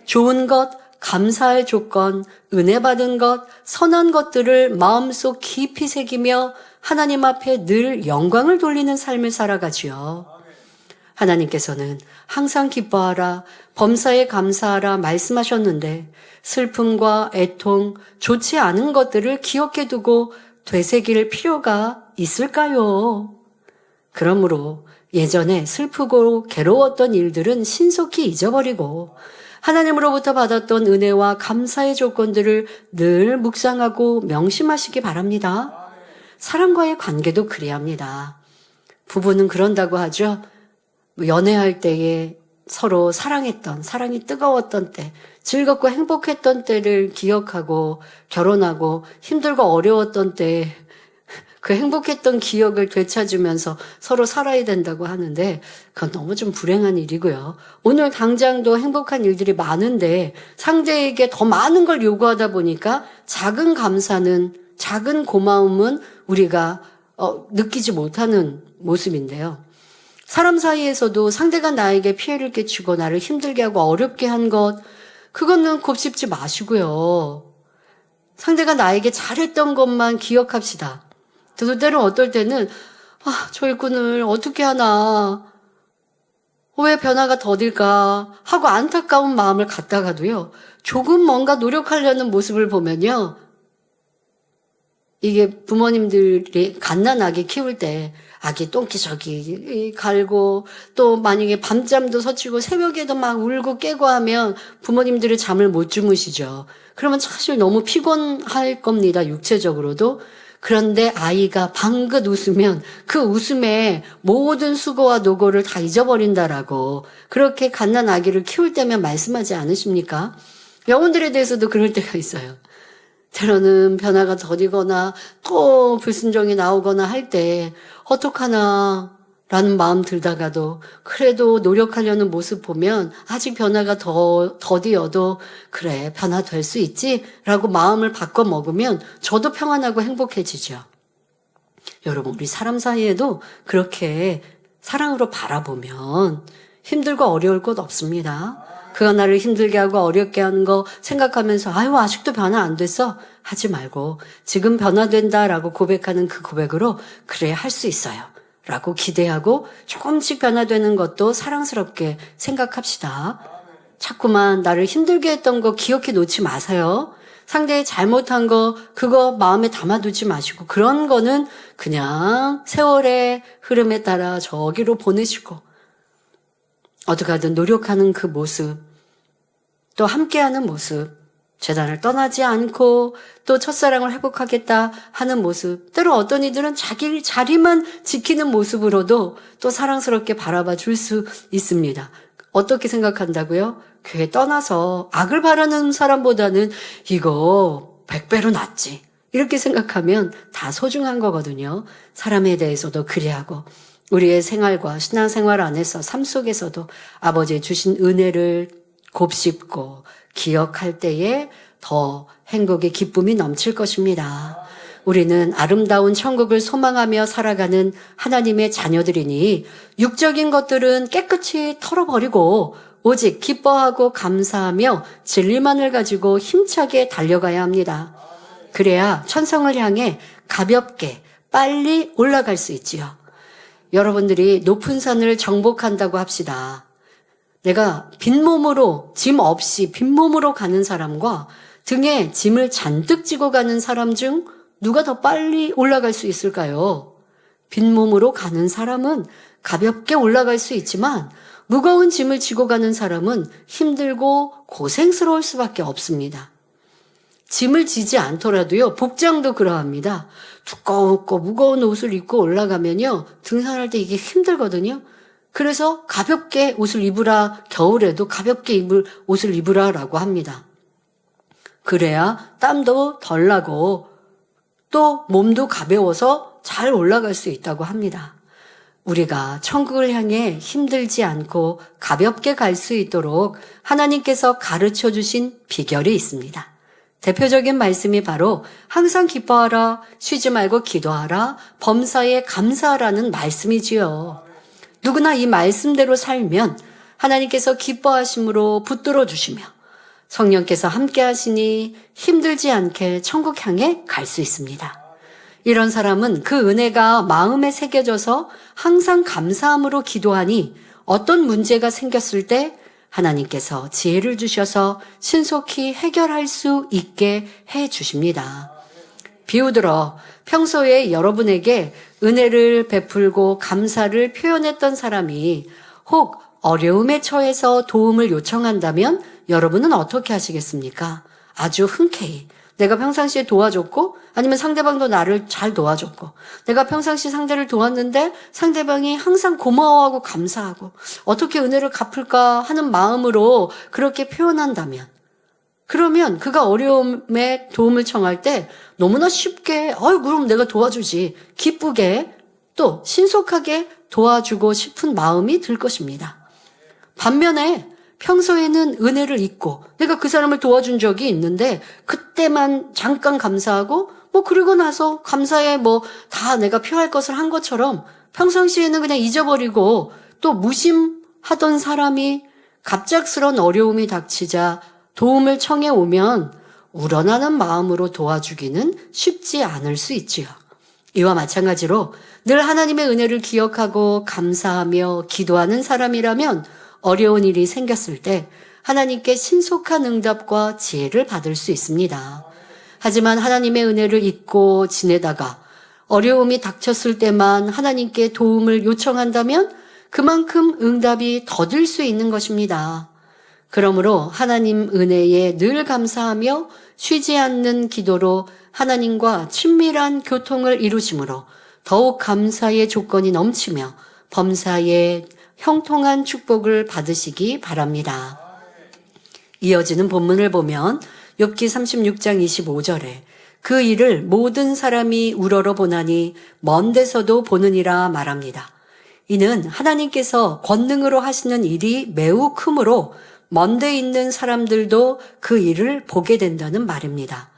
좋은 것, 감사의 조건, 은혜 받은 것, 선한 것들을 마음속 깊이 새기며 하나님 앞에 늘 영광을 돌리는 삶을 살아가지요. 하나님께서는 항상 기뻐하라, 범사에 감사하라 말씀하셨는데 슬픔과 애통, 좋지 않은 것들을 기억해 두고 되새길 필요가 있을까요? 그러므로 예전에 슬프고 괴로웠던 일들은 신속히 잊어버리고 하나님으로부터 받았던 은혜와 감사의 조건들을 늘 묵상하고 명심하시기 바랍니다. 사람과의 관계도 그래야 합니다. 부부는 그런다고 하죠. 연애할 때에 서로 사랑이 뜨거웠던 때, 즐겁고 행복했던 때를 기억하고 결혼하고 힘들고 어려웠던 때 그 행복했던 기억을 되찾으면서 서로 살아야 된다고 하는데 그건 너무 좀 불행한 일이고요. 오늘 당장도 행복한 일들이 많은데 상대에게 더 많은 걸 요구하다 보니까 작은 감사는, 작은 고마움은 우리가 느끼지 못하는 모습인데요. 사람 사이에서도 상대가 나에게 피해를 끼치고 나를 힘들게 하고 어렵게 한 것, 그거는 곱씹지 마시고요. 상대가 나에게 잘했던 것만 기억합시다. 때로 어떨 때는 저 일꾼을 어떻게 하나, 왜 변화가 더딜까 하고 안타까운 마음을 갖다가도요, 조금 뭔가 노력하려는 모습을 보면요, 이게 부모님들이 갓난아기 키울 때 아기 똥기저기 갈고 또 만약에 밤잠도 설치고 새벽에도 막 울고 깨고 하면 부모님들이 잠을 못 주무시죠. 그러면 사실 너무 피곤할 겁니다, 육체적으로도. 그런데 아이가 방긋 웃으면 그 웃음에 모든 수고와 노고를 다 잊어버린다라고 그렇게 갓난아기를 키울 때면 말씀하지 않으십니까? 영혼들에 대해서도 그럴 때가 있어요. 때로는 변화가 더디거나 또 불순종이 나오거나 할 때 어떡하나 라는 마음 들다가도 그래도 노력하려는 모습 보면 아직 변화가 더디어도 그래, 변화될 수 있지 라고 마음을 바꿔 먹으면 저도 평안하고 행복해지죠. 여러분, 우리 사람 사이에도 그렇게 사랑으로 바라보면 힘들고 어려울 것 없습니다. 그가 나를 힘들게 하고 어렵게 하는 거 생각하면서 아유 아직도 변화 안 됐어 하지 말고 지금 변화된다라고 고백하는 그 고백으로 그래 할 수 있어요 라고 기대하고 조금씩 변화되는 것도 사랑스럽게 생각합시다. 자꾸만 나를 힘들게 했던 거 기억해 놓지 마세요. 상대의 잘못한 거 그거 마음에 담아두지 마시고 그런 거는 그냥 세월의 흐름에 따라 저기로 보내시고 어떻게 하든 노력하는 그 모습, 또 함께하는 모습, 재단을 떠나지 않고 또 첫사랑을 회복하겠다 하는 모습, 때로 어떤 이들은 자기 자리만 지키는 모습으로도 또 사랑스럽게 바라봐 줄 수 있습니다. 어떻게 생각한다고요? 교회 떠나서 악을 바라는 사람보다는 이거 100배로 낫지. 이렇게 생각하면 다 소중한 거거든요. 사람에 대해서도 그리하고 우리의 생활과 신앙생활 안에서 삶 속에서도 아버지의 주신 은혜를 곱씹고 기억할 때에 더 행복의 기쁨이 넘칠 것입니다. 우리는 아름다운 천국을 소망하며 살아가는 하나님의 자녀들이니 육적인 것들은 깨끗이 털어버리고 오직 기뻐하고 감사하며 진리만을 가지고 힘차게 달려가야 합니다. 그래야 천성을 향해 가볍게 빨리 올라갈 수 있지요. 여러분들이 높은 산을 정복한다고 합시다. 내가 빈몸으로, 짐 없이 빈몸으로 가는 사람과 등에 짐을 잔뜩 지고 가는 사람 중 누가 더 빨리 올라갈 수 있을까요? 빈몸으로 가는 사람은 가볍게 올라갈 수 있지만 무거운 짐을 지고 가는 사람은 힘들고 고생스러울 수밖에 없습니다. 짐을 지지 않더라도요, 복장도 그러합니다. 두껍고 무거운 옷을 입고 올라가면요, 등산할 때 이게 힘들거든요. 그래서 가볍게 옷을 입으라, 겨울에도 가볍게 입을 옷을 입으라라고 합니다. 그래야 땀도 덜 나고 또 몸도 가벼워서 잘 올라갈 수 있다고 합니다. 우리가 천국을 향해 힘들지 않고 가볍게 갈 수 있도록 하나님께서 가르쳐 주신 비결이 있습니다. 대표적인 말씀이 바로 항상 기뻐하라, 쉬지 말고 기도하라, 범사에 감사하라는 말씀이지요. 누구나 이 말씀대로 살면 하나님께서 기뻐하심으로 붙들어 주시며 성령께서 함께 하시니 힘들지 않게 천국 향해 갈 수 있습니다. 이런 사람은 그 은혜가 마음에 새겨져서 항상 감사함으로 기도하니 어떤 문제가 생겼을 때 하나님께서 지혜를 주셔서 신속히 해결할 수 있게 해 주십니다. 비유들어 평소에 여러분에게 은혜를 베풀고 감사를 표현했던 사람이 혹 어려움에 처해서 도움을 요청한다면 여러분은 어떻게 하시겠습니까? 아주 흔쾌히 내가 평상시에 도와줬고 아니면 상대방도 나를 잘 도와줬고 내가 평상시 상대를 도왔는데 상대방이 항상 고마워하고 감사하고 어떻게 은혜를 갚을까 하는 마음으로 그렇게 표현한다면 그러면 그가 어려움에 도움을 청할 때 너무나 쉽게 그럼 내가 도와주지 기쁘게 또 신속하게 도와주고 싶은 마음이 들 것입니다. 반면에 평소에는 은혜를 잊고 내가 그 사람을 도와준 적이 있는데 그때만 잠깐 감사하고 그리고 나서 감사에 다 내가 표할 것을 한 것처럼 평상시에는 그냥 잊어버리고 또 무심하던 사람이 갑작스런 어려움이 닥치자 도움을 청해 오면 우러나는 마음으로 도와주기는 쉽지 않을 수 있지요. 이와 마찬가지로 늘 하나님의 은혜를 기억하고 감사하며 기도하는 사람이라면 어려운 일이 생겼을 때 하나님께 신속한 응답과 지혜를 받을 수 있습니다. 하지만 하나님의 은혜를 잊고 지내다가 어려움이 닥쳤을 때만 하나님께 도움을 요청한다면 그만큼 응답이 더딜 수 있는 것입니다. 그러므로 하나님 은혜에 늘 감사하며 쉬지 않는 기도로 하나님과 친밀한 교통을 이루심으로 더욱 감사의 조건이 넘치며 범사에 형통한 축복을 받으시기 바랍니다. 이어지는 본문을 보면 욥기 36장 25절에 그 일을 모든 사람이 우러러 보나니 먼 데서도 보느니라 말합니다. 이는 하나님께서 권능으로 하시는 일이 매우 크므로 먼 데 있는 사람들도 그 일을 보게 된다는 말입니다.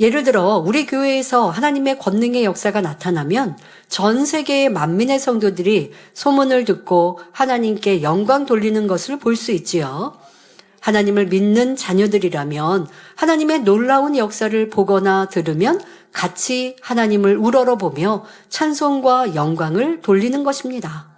예를 들어 우리 교회에서 하나님의 권능의 역사가 나타나면 전 세계의 만민의 성도들이 소문을 듣고 하나님께 영광 돌리는 것을 볼 수 있지요. 하나님을 믿는 자녀들이라면 하나님의 놀라운 역사를 보거나 들으면 같이 하나님을 우러러보며 찬송과 영광을 돌리는 것입니다.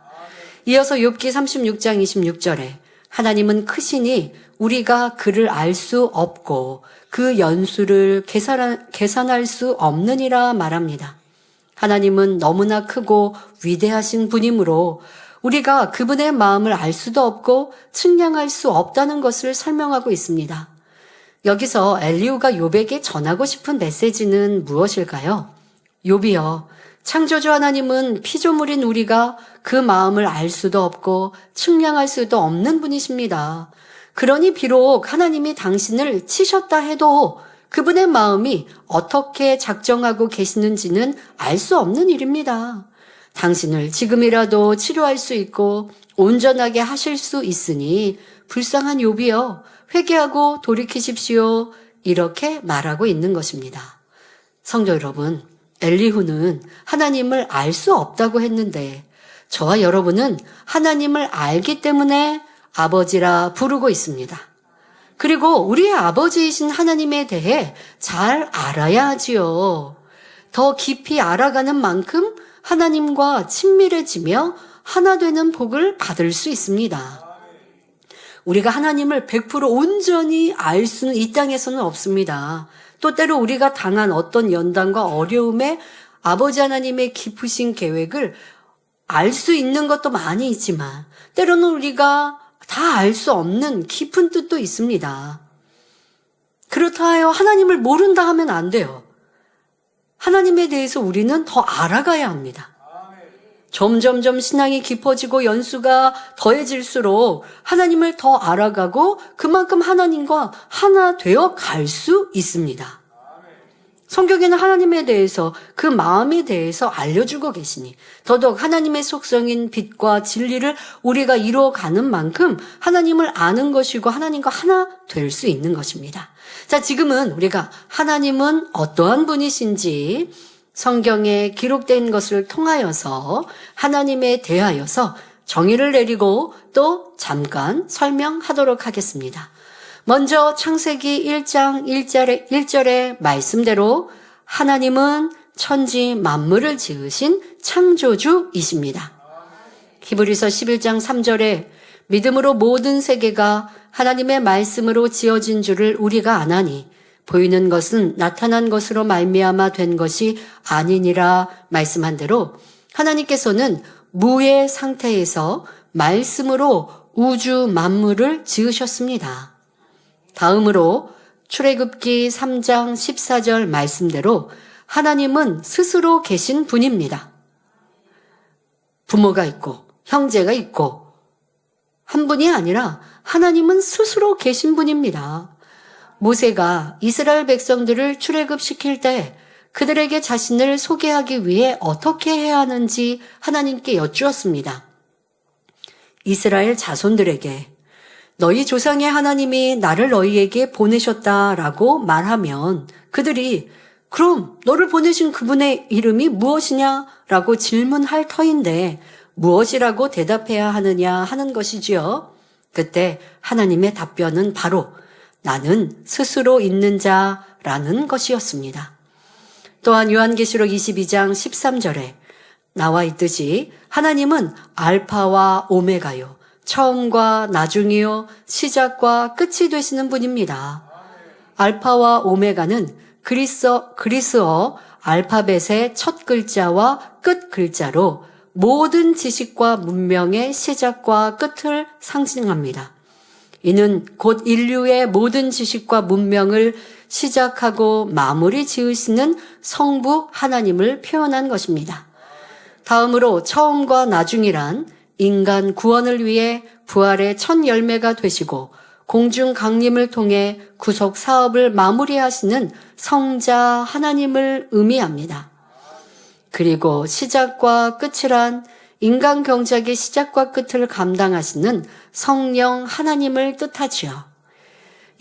이어서 욥기 36장 26절에 하나님은 크시니 우리가 그를 알 수 없고 그 연수를 계산할 수 없느니라 말합니다. 하나님은 너무나 크고 위대하신 분이므로 우리가 그분의 마음을 알 수도 없고 측량할 수 없다는 것을 설명하고 있습니다. 여기서 엘리후가 욥에게 전하고 싶은 메시지는 무엇일까요? 욥이여, 창조주 하나님은 피조물인 우리가 그 마음을 알 수도 없고 측량할 수도 없는 분이십니다. 그러니 비록 하나님이 당신을 치셨다 해도 그분의 마음이 어떻게 작정하고 계시는지는 알 수 없는 일입니다. 당신을 지금이라도 치료할 수 있고 온전하게 하실 수 있으니 불쌍한 욥이여 회개하고 돌이키십시오. 이렇게 말하고 있는 것입니다. 성도 여러분, 엘리후는 하나님을 알 수 없다고 했는데 저와 여러분은 하나님을 알기 때문에 아버지라 부르고 있습니다. 그리고 우리의 아버지이신 하나님에 대해 잘 알아야 하지요. 더 깊이 알아가는 만큼 하나님과 친밀해지며 하나 되는 복을 받을 수 있습니다. 우리가 하나님을 100% 온전히 알 수는 이 땅에서는 없습니다. 또 때로 우리가 당한 어떤 연단과 어려움에 아버지 하나님의 깊으신 계획을 알 수 있는 것도 많이 있지만 때로는 우리가 다 알 수 없는 깊은 뜻도 있습니다. 그렇다 하여 하나님을 모른다 하면 안 돼요. 하나님에 대해서 우리는 더 알아가야 합니다. 점점점 신앙이 깊어지고 연수가 더해질수록 하나님을 더 알아가고 그만큼 하나님과 하나 되어 갈 수 있습니다. 성경에는 하나님에 대해서 그 마음에 대해서 알려주고 계시니 더더욱 하나님의 속성인 빛과 진리를 우리가 이루어가는 만큼 하나님을 아는 것이고 하나님과 하나 될 수 있는 것입니다. 자, 지금은 우리가 하나님은 어떠한 분이신지 성경에 기록된 것을 통하여서 하나님에 대하여서 정의를 내리고 또 잠깐 설명하도록 하겠습니다. 먼저 창세기 1장 1절의 말씀대로 하나님은 천지 만물을 지으신 창조주이십니다. 히브리서 11장 3절에 믿음으로 모든 세계가 하나님의 말씀으로 지어진 줄을 우리가 아나니 보이는 것은 나타난 것으로 말미암아 된 것이 아니니라 말씀한 대로 하나님께서는 무의 상태에서 말씀으로 우주 만물을 지으셨습니다. 다음으로 출애굽기 3장 14절 말씀대로 하나님은 스스로 계신 분입니다. 부모가 있고 형제가 있고 한 분이 아니라 하나님은 스스로 계신 분입니다. 모세가 이스라엘 백성들을 출애굽시킬 때 그들에게 자신을 소개하기 위해 어떻게 해야 하는지 하나님께 여쭈었습니다. 이스라엘 자손들에게 너희 조상의 하나님이 나를 너희에게 보내셨다라고 말하면 그들이 그럼 너를 보내신 그분의 이름이 무엇이냐라고 질문할 터인데 무엇이라고 대답해야 하느냐 하는 것이지요. 그때 하나님의 답변은 바로 나는 스스로 있는 자라는 것이었습니다. 또한 요한계시록 22장 13절에 나와 있듯이 하나님은 알파와 오메가요 처음과 나중이요 시작과 끝이 되시는 분입니다. 알파와 오메가는 그리스어 알파벳의 첫 글자와 끝 글자로 모든 지식과 문명의 시작과 끝을 상징합니다. 이는 곧 인류의 모든 지식과 문명을 시작하고 마무리 지으시는 성부 하나님을 표현한 것입니다. 다음으로 처음과 나중이란 인간 구원을 위해 부활의 첫 열매가 되시고 공중 강림을 통해 구속 사업을 마무리하시는 성자 하나님을 의미합니다. 그리고 시작과 끝이란 인간 경작의 시작과 끝을 감당하시는 성령 하나님을 뜻하지요.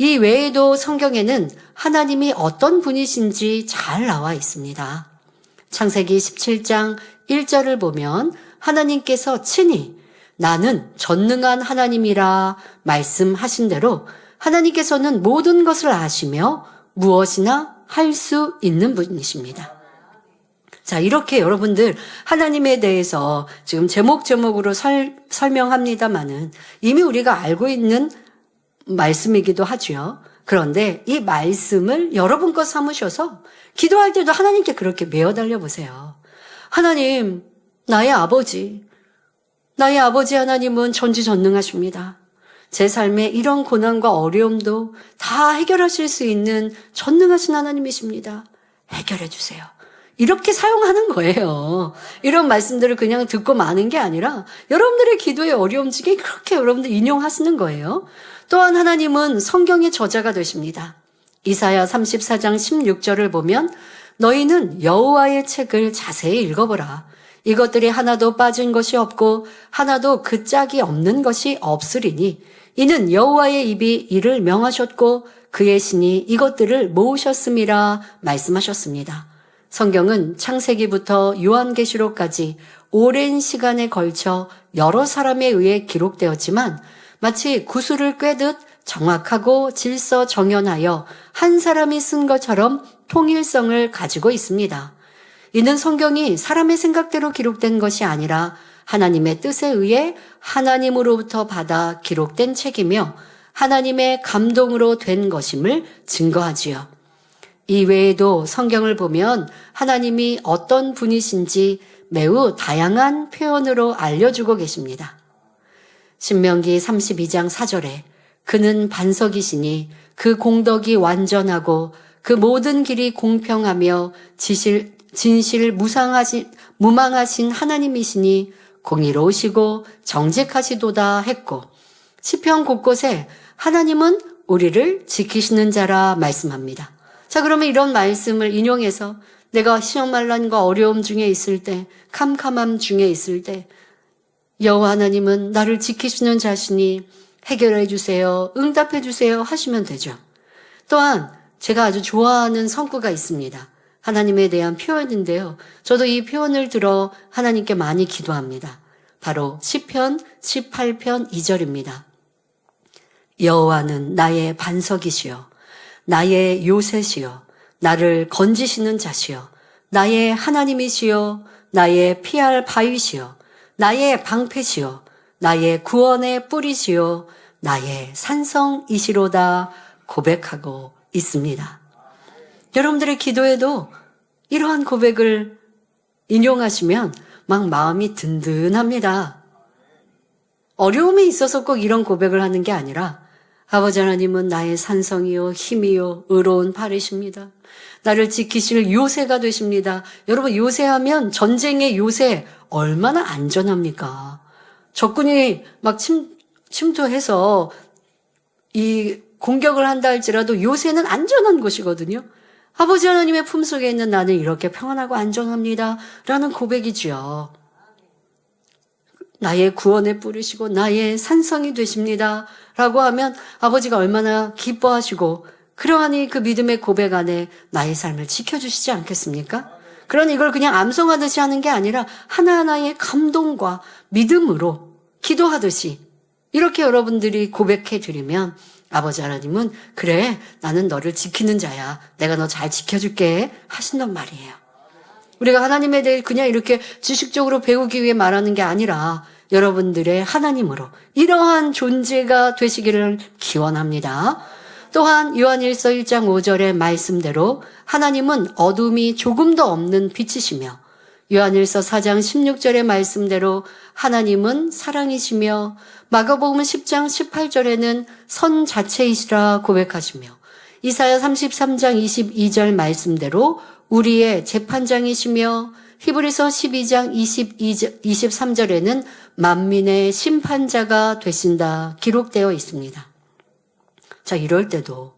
이 외에도 성경에는 하나님이 어떤 분이신지 잘 나와 있습니다. 창세기 17장 1절을 보면 하나님께서 친히 나는 전능한 하나님이라 말씀하신 대로 하나님께서는 모든 것을 아시며 무엇이나 할 수 있는 분이십니다. 자, 이렇게 여러분들 하나님에 대해서 지금 제목으로 설명합니다마는 이미 우리가 알고 있는 말씀이기도 하죠. 그런데 이 말씀을 여러분 것 삼으셔서 기도할 때도 하나님께 그렇게 메어달려 보세요. 하나님, 나의 아버지 하나님은 전지전능하십니다. 제 삶에 이런 고난과 어려움도 다 해결하실 수 있는 전능하신 하나님이십니다. 해결해 주세요. 이렇게 사용하는 거예요. 이런 말씀들을 그냥 듣고 마는 게 아니라 여러분들의 기도의 어려움 중에 그렇게 여러분들 인용하시는 거예요. 또한 하나님은 성경의 저자가 되십니다. 이사야 34장 16절을 보면 너희는 여호와의 책을 자세히 읽어보라. 이것들이 하나도 빠진 것이 없고 하나도 그 짝이 없는 것이 없으리니 이는 여호와의 입이 이를 명하셨고 그의 신이 이것들을 모으셨음이라 말씀하셨습니다. 성경은 창세기부터 요한계시록까지 오랜 시간에 걸쳐 여러 사람에 의해 기록되었지만 마치 구슬을 꿰듯 정확하고 질서 정연하여 한 사람이 쓴 것처럼 통일성을 가지고 있습니다. 이는 성경이 사람의 생각대로 기록된 것이 아니라 하나님의 뜻에 의해 하나님으로부터 받아 기록된 책이며 하나님의 감동으로 된 것임을 증거하지요. 이 외에도 성경을 보면 하나님이 어떤 분이신지 매우 다양한 표현으로 알려주고 계십니다. 신명기 32장 4절에 그는 반석이시니 그 공덕이 완전하고 그 모든 길이 공평하며 진실 무망하신 하나님이시니 공의로우시고 정직하시도다 했고 시편 곳곳에 하나님은 우리를 지키시는 자라 말씀합니다. 자, 그러면 이런 말씀을 인용해서 내가 시험만난과 어려움 중에 있을 때, 캄캄함 중에 있을 때 여호와 하나님은 나를 지키시는 자신이 해결해 주세요, 응답해 주세요 하시면 되죠. 또한 제가 아주 좋아하는 성구가 있습니다. 하나님에 대한 표현인데요. 저도 이 표현을 들어 하나님께 많이 기도합니다. 바로 시편 18편 2절입니다. 여호와는 나의 반석이시요 나의 요새시요 나를 건지시는 자시요 나의 하나님이시요 나의 피할 바위시요 나의 방패시요 나의 구원의 뿌리시요 나의 산성이시로다 고백하고 있습니다. 여러분들의 기도에도 이러한 고백을 인용하시면 막 마음이 든든합니다. 어려움이 있어서 꼭 이런 고백을 하는 게 아니라 아버지 하나님은 나의 산성이요 힘이요 의로운 팔이십니다. 나를 지키실 요새가 되십니다. 여러분, 요새하면 전쟁의 요새 얼마나 안전합니까? 적군이 막 침투해서 이 공격을 한다 할지라도 요새는 안전한 곳이거든요. 아버지 하나님의 품속에 있는 나는 이렇게 평안하고 안전합니다 라는 고백이지요. 나의 구원의 뿌리시고 나의 산성이 되십니다 라고 하면 아버지가 얼마나 기뻐하시고 그러하니 그 믿음의 고백 안에 나의 삶을 지켜주시지 않겠습니까? 그러니 이걸 그냥 암송하듯이 하는 게 아니라 하나하나의 감동과 믿음으로 기도하듯이 이렇게 여러분들이 고백해 드리면 아버지 하나님은 그래 나는 너를 지키는 자야 내가 너 잘 지켜줄게 하신단 말이에요. 우리가 하나님에 대해 그냥 이렇게 지식적으로 배우기 위해 말하는 게 아니라 여러분들의 하나님으로 이러한 존재가 되시기를 기원합니다. 또한 요한일서 1장 5절의 말씀대로 하나님은 어둠이 조금도 없는 빛이시며 요한일서 4장 16절의 말씀대로 하나님은 사랑이시며 마가복음 10장 18절에는 선 자체이시라 고백하시며 이사야 33장 22절 말씀대로 우리의 재판장이시며 히브리서 12장 23절에는 만민의 심판자가 되신다 기록되어 있습니다. 자, 이럴 때도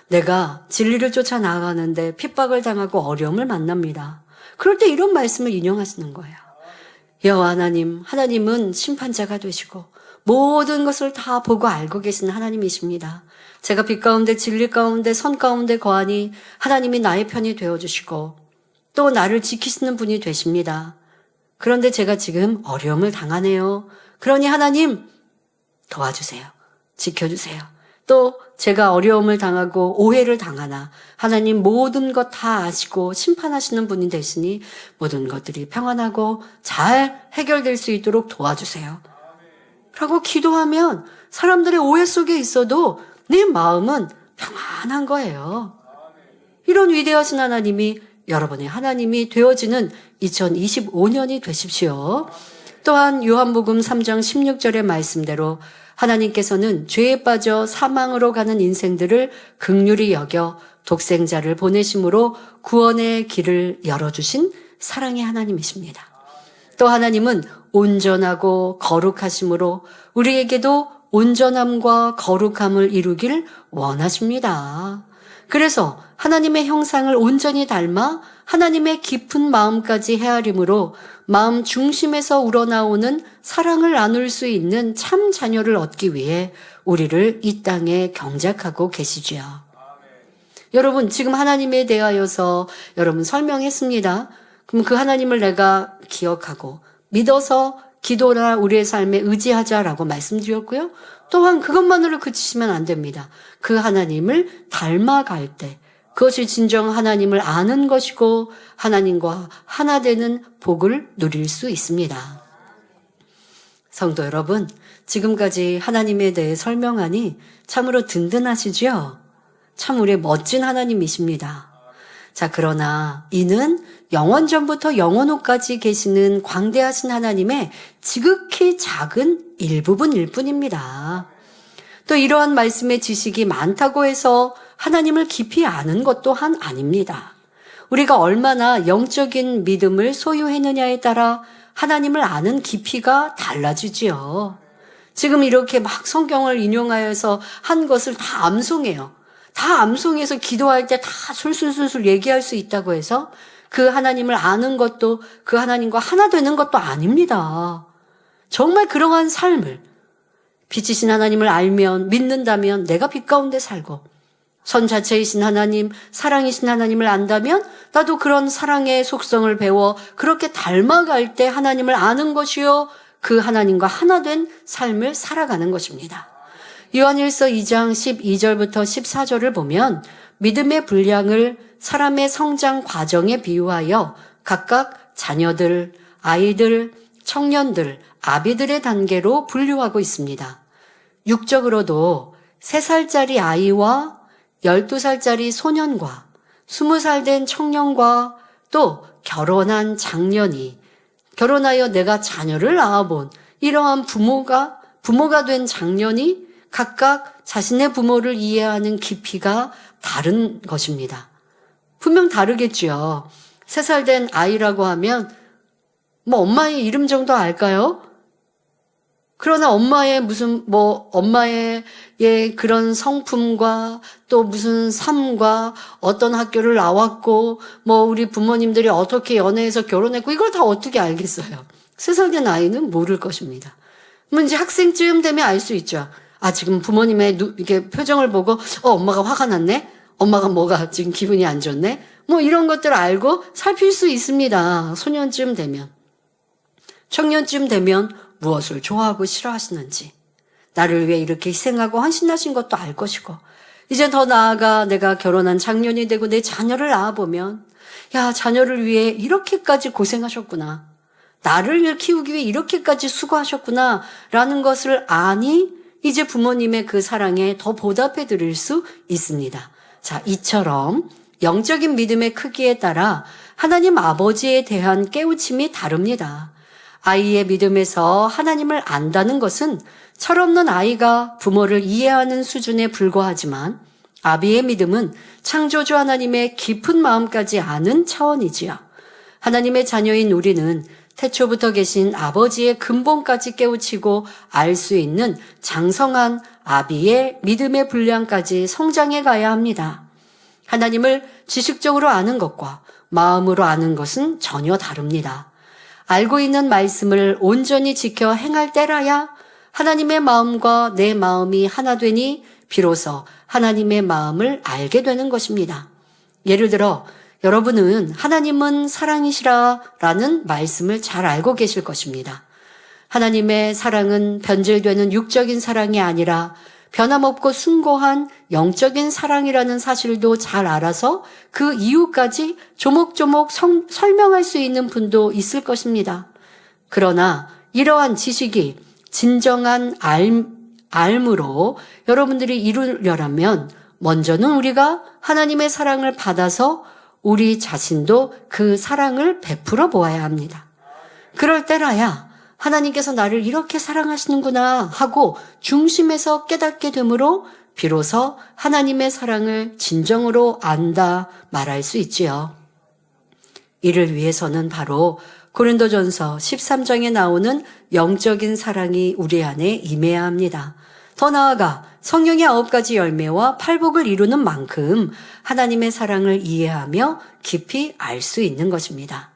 내가 진리를 쫓아 나아가는데 핍박을 당하고 어려움을 만납니다. 그럴 때 이런 말씀을 인용하시는 거예요. 여호와 하나님은 심판자가 되시고 모든 것을 다 보고 알고 계신 하나님이십니다. 제가 빛 가운데 진리 가운데 선 가운데 거하니 하나님이 나의 편이 되어주시고 또 나를 지키시는 분이 되십니다. 그런데 제가 지금 어려움을 당하네요. 그러니 하나님 도와주세요. 지켜주세요. 또 제가 어려움을 당하고 오해를 당하나 하나님 모든 것 다 아시고 심판하시는 분이 되시니 모든 것들이 평안하고 잘 해결될 수 있도록 도와주세요. 라고 기도하면 사람들의 오해 속에 있어도 내 마음은 평안한 거예요. 이런 위대하신 하나님이 여러분의 하나님이 되어지는 2025년이 되십시오. 또한 요한복음 3장 16절의 말씀대로 하나님께서는 죄에 빠져 사망으로 가는 인생들을 긍휼히 여겨 독생자를 보내심으로 구원의 길을 열어주신 사랑의 하나님이십니다. 또 하나님은 온전하고 거룩하심으로 우리에게도 온전함과 거룩함을 이루길 원하십니다. 그래서 하나님의 형상을 온전히 닮아 하나님의 깊은 마음까지 헤아림으로 마음 중심에서 우러나오는 사랑을 나눌 수 있는 참 자녀를 얻기 위해 우리를 이 땅에 경작하고 계시지요. 여러분, 지금 하나님에 대하여서 여러분 설명했습니다. 그럼 그 하나님을 내가 기억하고 믿어서 기도나 우리의 삶에 의지하자라고 말씀드렸고요. 또한 그것만으로 그치시면 안 됩니다. 그 하나님을 닮아갈 때 그것이 진정 하나님을 아는 것이고 하나님과 하나 되는 복을 누릴 수 있습니다. 성도 여러분, 지금까지 하나님에 대해 설명하니 참으로 든든하시죠? 참 우리의 멋진 하나님이십니다. 자, 그러나 이는 영원전부터 영원후까지 계시는 광대하신 하나님의 지극히 작은 일부분일 뿐입니다. 또 이러한 말씀의 지식이 많다고 해서 하나님을 깊이 아는 것 또한 아닙니다. 우리가 얼마나 영적인 믿음을 소유했느냐에 따라 하나님을 아는 깊이가 달라지지요. 지금 이렇게 막 성경을 인용하여서 한 것을 다 암송해요. 다 암송해서 기도할 때 다 술술술술 얘기할 수 있다고 해서 그 하나님을 아는 것도 그 하나님과 하나 되는 것도 아닙니다. 정말 그러한 삶을 빛이신 하나님을 알면 믿는다면 내가 빛 가운데 살고 선 자체이신 하나님, 사랑이신 하나님을 안다면 나도 그런 사랑의 속성을 배워 그렇게 닮아갈 때 하나님을 아는 것이요 그 하나님과 하나 된 삶을 살아가는 것입니다. 요한일서 2장 12절부터 14절을 보면 믿음의 분량을 사람의 성장 과정에 비유하여 각각 자녀들, 아이들, 청년들, 아비들의 단계로 분류하고 있습니다. 육적으로도 3살짜리 아이와 12살짜리 소년과 20살 된 청년과 또 결혼한 장년이 결혼하여 내가 자녀를 낳아본 이러한 부모가 된 장년이 각각 자신의 부모를 이해하는 깊이가 다른 것입니다. 분명 다르겠지요. 3살 된 아이라고 하면 뭐 엄마의 이름 정도 알까요? 그러나 엄마의 엄마의 그런 성품과 또 무슨 삶과 어떤 학교를 나왔고 우리 부모님들이 어떻게 연애해서 결혼했고 이걸 다 어떻게 알겠어요? 3살 된 아이는 모를 것입니다. 이제 학생쯤 되면 알 수 있죠. 아, 지금 부모님의 이렇게 표정을 보고 엄마가 화가 났네? 엄마가 뭐가 지금 기분이 안 좋네? 이런 것들을 알고 살필 수 있습니다. 소년쯤 되면. 청년쯤 되면 무엇을 좋아하고 싫어하시는지, 나를 위해 이렇게 희생하고 헌신하신 것도 알 것이고, 이제 더 나아가 내가 결혼한 장년이 되고 내 자녀를 낳아보면, 야, 자녀를 위해 이렇게까지 고생하셨구나. 나를 키우기 위해 이렇게까지 수고하셨구나. 라는 것을 아니, 이제 부모님의 그 사랑에 더 보답해 드릴 수 있습니다. 자, 이처럼 영적인 믿음의 크기에 따라 하나님 아버지에 대한 깨우침이 다릅니다. 아이의 믿음에서 하나님을 안다는 것은 철없는 아이가 부모를 이해하는 수준에 불과하지만 아비의 믿음은 창조주 하나님의 깊은 마음까지 아는 차원이지요. 하나님의 자녀인 우리는 태초부터 계신 아버지의 근본까지 깨우치고 알 수 있는 장성한 아비의 믿음의 분량까지 성장해 가야 합니다. 하나님을 지식적으로 아는 것과 마음으로 아는 것은 전혀 다릅니다. 알고 있는 말씀을 온전히 지켜 행할 때라야 하나님의 마음과 내 마음이 하나 되니 비로소 하나님의 마음을 알게 되는 것입니다. 예를 들어 여러분은 하나님은 사랑이시라 라는 말씀을 잘 알고 계실 것입니다. 하나님의 사랑은 변질되는 육적인 사랑이 아니라 변함없고 숭고한 영적인 사랑이라는 사실도 잘 알아서 그 이유까지 조목조목 설명할 수 있는 분도 있을 것입니다. 그러나 이러한 지식이 진정한 알므로 여러분들이 이루려면 먼저는 우리가 하나님의 사랑을 받아서 우리 자신도 그 사랑을 베풀어 보아야 합니다. 그럴 때라야 하나님께서 나를 이렇게 사랑하시는구나 하고 중심에서 깨닫게 되므로 비로소 하나님의 사랑을 진정으로 안다 말할 수 있지요. 이를 위해서는 바로 고린도전서 13장에 나오는 영적인 사랑이 우리 안에 임해야 합니다. 더 나아가 성령의 9가지 열매와 팔복을 이루는 만큼 하나님의 사랑을 이해하며 깊이 알 수 있는 것입니다.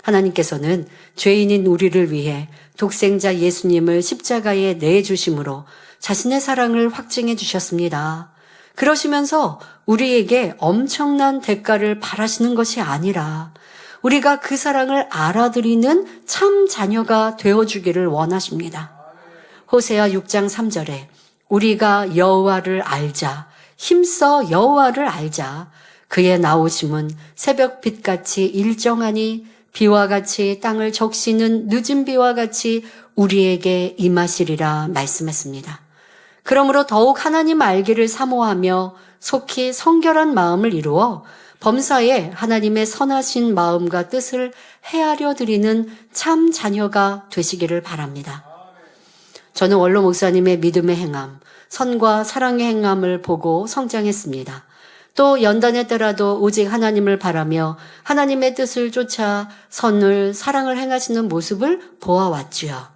하나님께서는 죄인인 우리를 위해 독생자 예수님을 십자가에 내주심으로 자신의 사랑을 확증해 주셨습니다. 그러시면서 우리에게 엄청난 대가를 바라시는 것이 아니라 우리가 그 사랑을 알아들이는 참 자녀가 되어주기를 원하십니다. 호세아 6장 3절에 우리가 여호와를 알자, 힘써 여호와를 알자. 그의 나오심은 새벽빛같이 일정하니 비와 같이 땅을 적시는 늦은 비와 같이 우리에게 임하시리라 말씀했습니다. 그러므로 더욱 하나님 알기를 사모하며 속히 성결한 마음을 이루어 범사에 하나님의 선하신 마음과 뜻을 헤아려 드리는 참 자녀가 되시기를 바랍니다. 저는 원로 목사님의 믿음의 행함, 선과 사랑의 행함을 보고 성장했습니다. 또 연단의 때라도 오직 하나님을 바라며 하나님의 뜻을 쫓아 선을, 사랑을 행하시는 모습을 보아왔지요.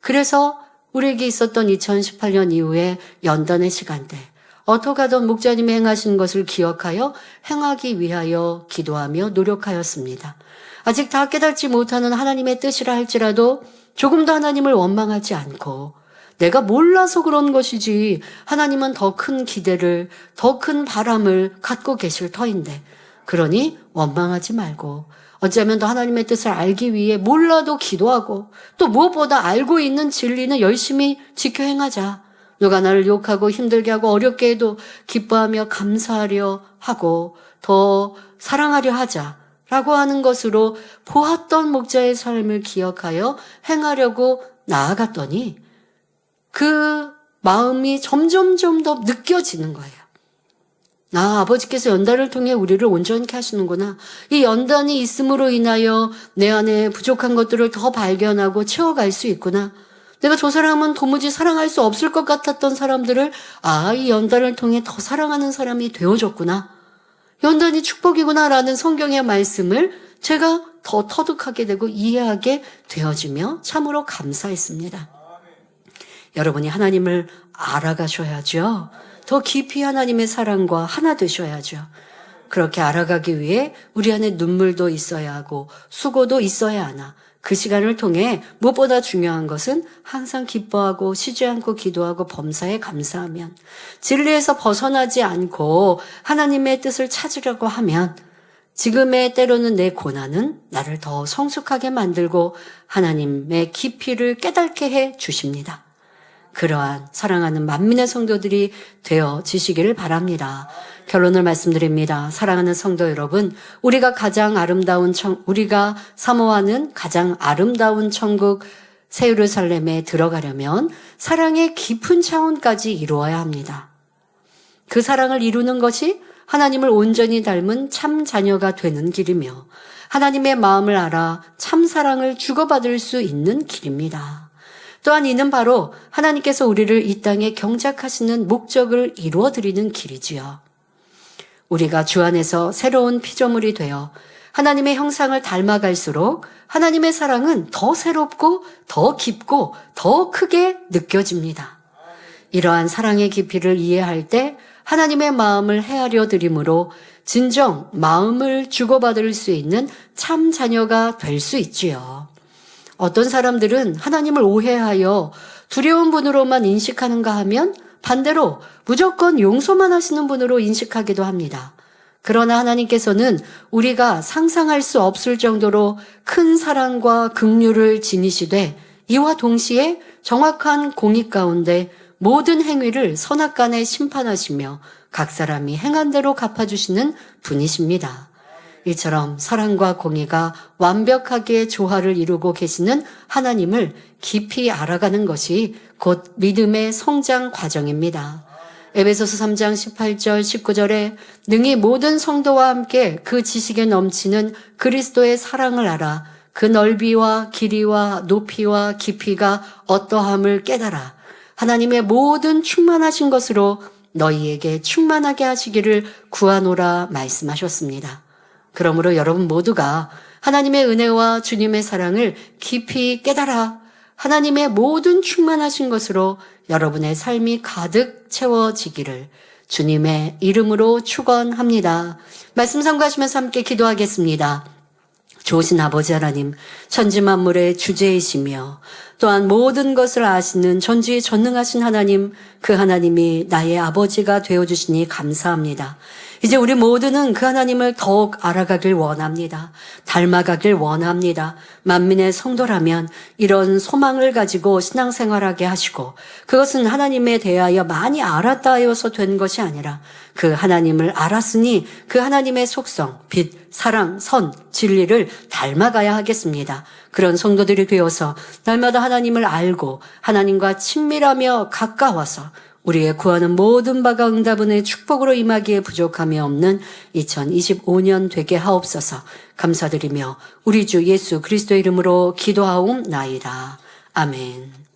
그래서 우리에게 있었던 2018년 이후에 연단의 시간대, 어떡하던 목자님이 행하신 것을 기억하여 행하기 위하여 기도하며 노력하였습니다. 아직 다 깨닫지 못하는 하나님의 뜻이라 할지라도 조금도 하나님을 원망하지 않고 내가 몰라서 그런 것이지 하나님은 더 큰 기대를, 더 큰 바람을 갖고 계실 터인데 그러니 원망하지 말고 어쩌면 더 하나님의 뜻을 알기 위해 몰라도 기도하고 또 무엇보다 알고 있는 진리는 열심히 지켜 행하자. 누가 나를 욕하고 힘들게 하고 어렵게 해도 기뻐하며 감사하려 하고 더 사랑하려 하자라고 하는 것으로 보았던 목자의 삶을 기억하여 행하려고 나아갔더니 그 마음이 점점점 더 느껴지는 거예요. 아버지께서 연단을 통해 우리를 온전케 하시는구나. 이 연단이 있음으로 인하여 내 안에 부족한 것들을 더 발견하고 채워갈 수 있구나. 내가 저 사람은 도무지 사랑할 수 없을 것 같았던 사람들을 이 연단을 통해 더 사랑하는 사람이 되어졌구나. 연단이 축복이구나라는 성경의 말씀을 제가 더 터득하게 되고 이해하게 되어지며 참으로 감사했습니다. 여러분이 하나님을 알아가셔야죠. 더 깊이 하나님의 사랑과 하나 되셔야죠. 그렇게 알아가기 위해 우리 안에 눈물도 있어야 하고 수고도 있어야 하나. 그 시간을 통해 무엇보다 중요한 것은 항상 기뻐하고 쉬지 않고 기도하고 범사에 감사하면 진리에서 벗어나지 않고 하나님의 뜻을 찾으려고 하면 지금의 때로는 내 고난은 나를 더 성숙하게 만들고 하나님의 깊이를 깨닫게 해 주십니다. 그러한 사랑하는 만민의 성도들이 되어지시기를 바랍니다. 결론을 말씀드립니다. 사랑하는 성도 여러분, 우리가 사모하는 가장 아름다운 천국 새 예루살렘에 들어가려면 사랑의 깊은 차원까지 이루어야 합니다. 그 사랑을 이루는 것이 하나님을 온전히 닮은 참 자녀가 되는 길이며 하나님의 마음을 알아 참 사랑을 주고받을 수 있는 길입니다. 또한 이는 바로 하나님께서 우리를 이 땅에 경작하시는 목적을 이루어드리는 길이지요. 우리가 주 안에서 새로운 피조물이 되어 하나님의 형상을 닮아갈수록 하나님의 사랑은 더 새롭고 더 깊고 더 크게 느껴집니다. 이러한 사랑의 깊이를 이해할 때 하나님의 마음을 헤아려 드림으로 진정 마음을 주고받을 수 있는 참 자녀가 될 수 있지요. 어떤 사람들은 하나님을 오해하여 두려운 분으로만 인식하는가 하면 반대로 무조건 용서만 하시는 분으로 인식하기도 합니다. 그러나 하나님께서는 우리가 상상할 수 없을 정도로 큰 사랑과 긍휼을 지니시되 이와 동시에 정확한 공의 가운데 모든 행위를 선악간에 심판하시며 각 사람이 행한 대로 갚아주시는 분이십니다. 이처럼 사랑과 공의가 완벽하게 조화를 이루고 계시는 하나님을 깊이 알아가는 것이 곧 믿음의 성장 과정입니다. 에베소서 3장 18절 19절에 능히 모든 성도와 함께 그 지식에 넘치는 그리스도의 사랑을 알아 그 넓이와 길이와 높이와 깊이가 어떠함을 깨달아 하나님의 모든 충만하신 것으로 너희에게 충만하게 하시기를 구하노라 말씀하셨습니다. 그러므로 여러분 모두가 하나님의 은혜와 주님의 사랑을 깊이 깨달아 하나님의 모든 충만하신 것으로 여러분의 삶이 가득 채워지기를 주님의 이름으로 축원합니다. 말씀 sam고하시면서 함께 기도하겠습니다. 좋으신 아버지 하나님, 천지 만물의 주제이시며 또한 모든 것을 아시는 전지전능하신 하나님, 그 하나님이 나의 아버지가 되어주시니 감사합니다. 이제 우리 모두는 그 하나님을 더욱 알아가길 원합니다. 닮아가길 원합니다. 만민의 성도라면 이런 소망을 가지고 신앙생활하게 하시고 그것은 하나님에 대하여 많이 알았다 하여서 된 것이 아니라 그 하나님을 알았으니 그 하나님의 속성, 빛, 사랑, 선, 진리를 닮아가야 하겠습니다. 그런 성도들이 되어서 날마다 하나님을 알고 하나님과 친밀하며 가까워서 우리의 구하는 모든 바가 응답은의 축복으로 임하기에 부족함이 없는 2025년 되게 하옵소서. 감사드리며 우리 주 예수 그리스도의 이름으로 기도하옵나이다. 아멘.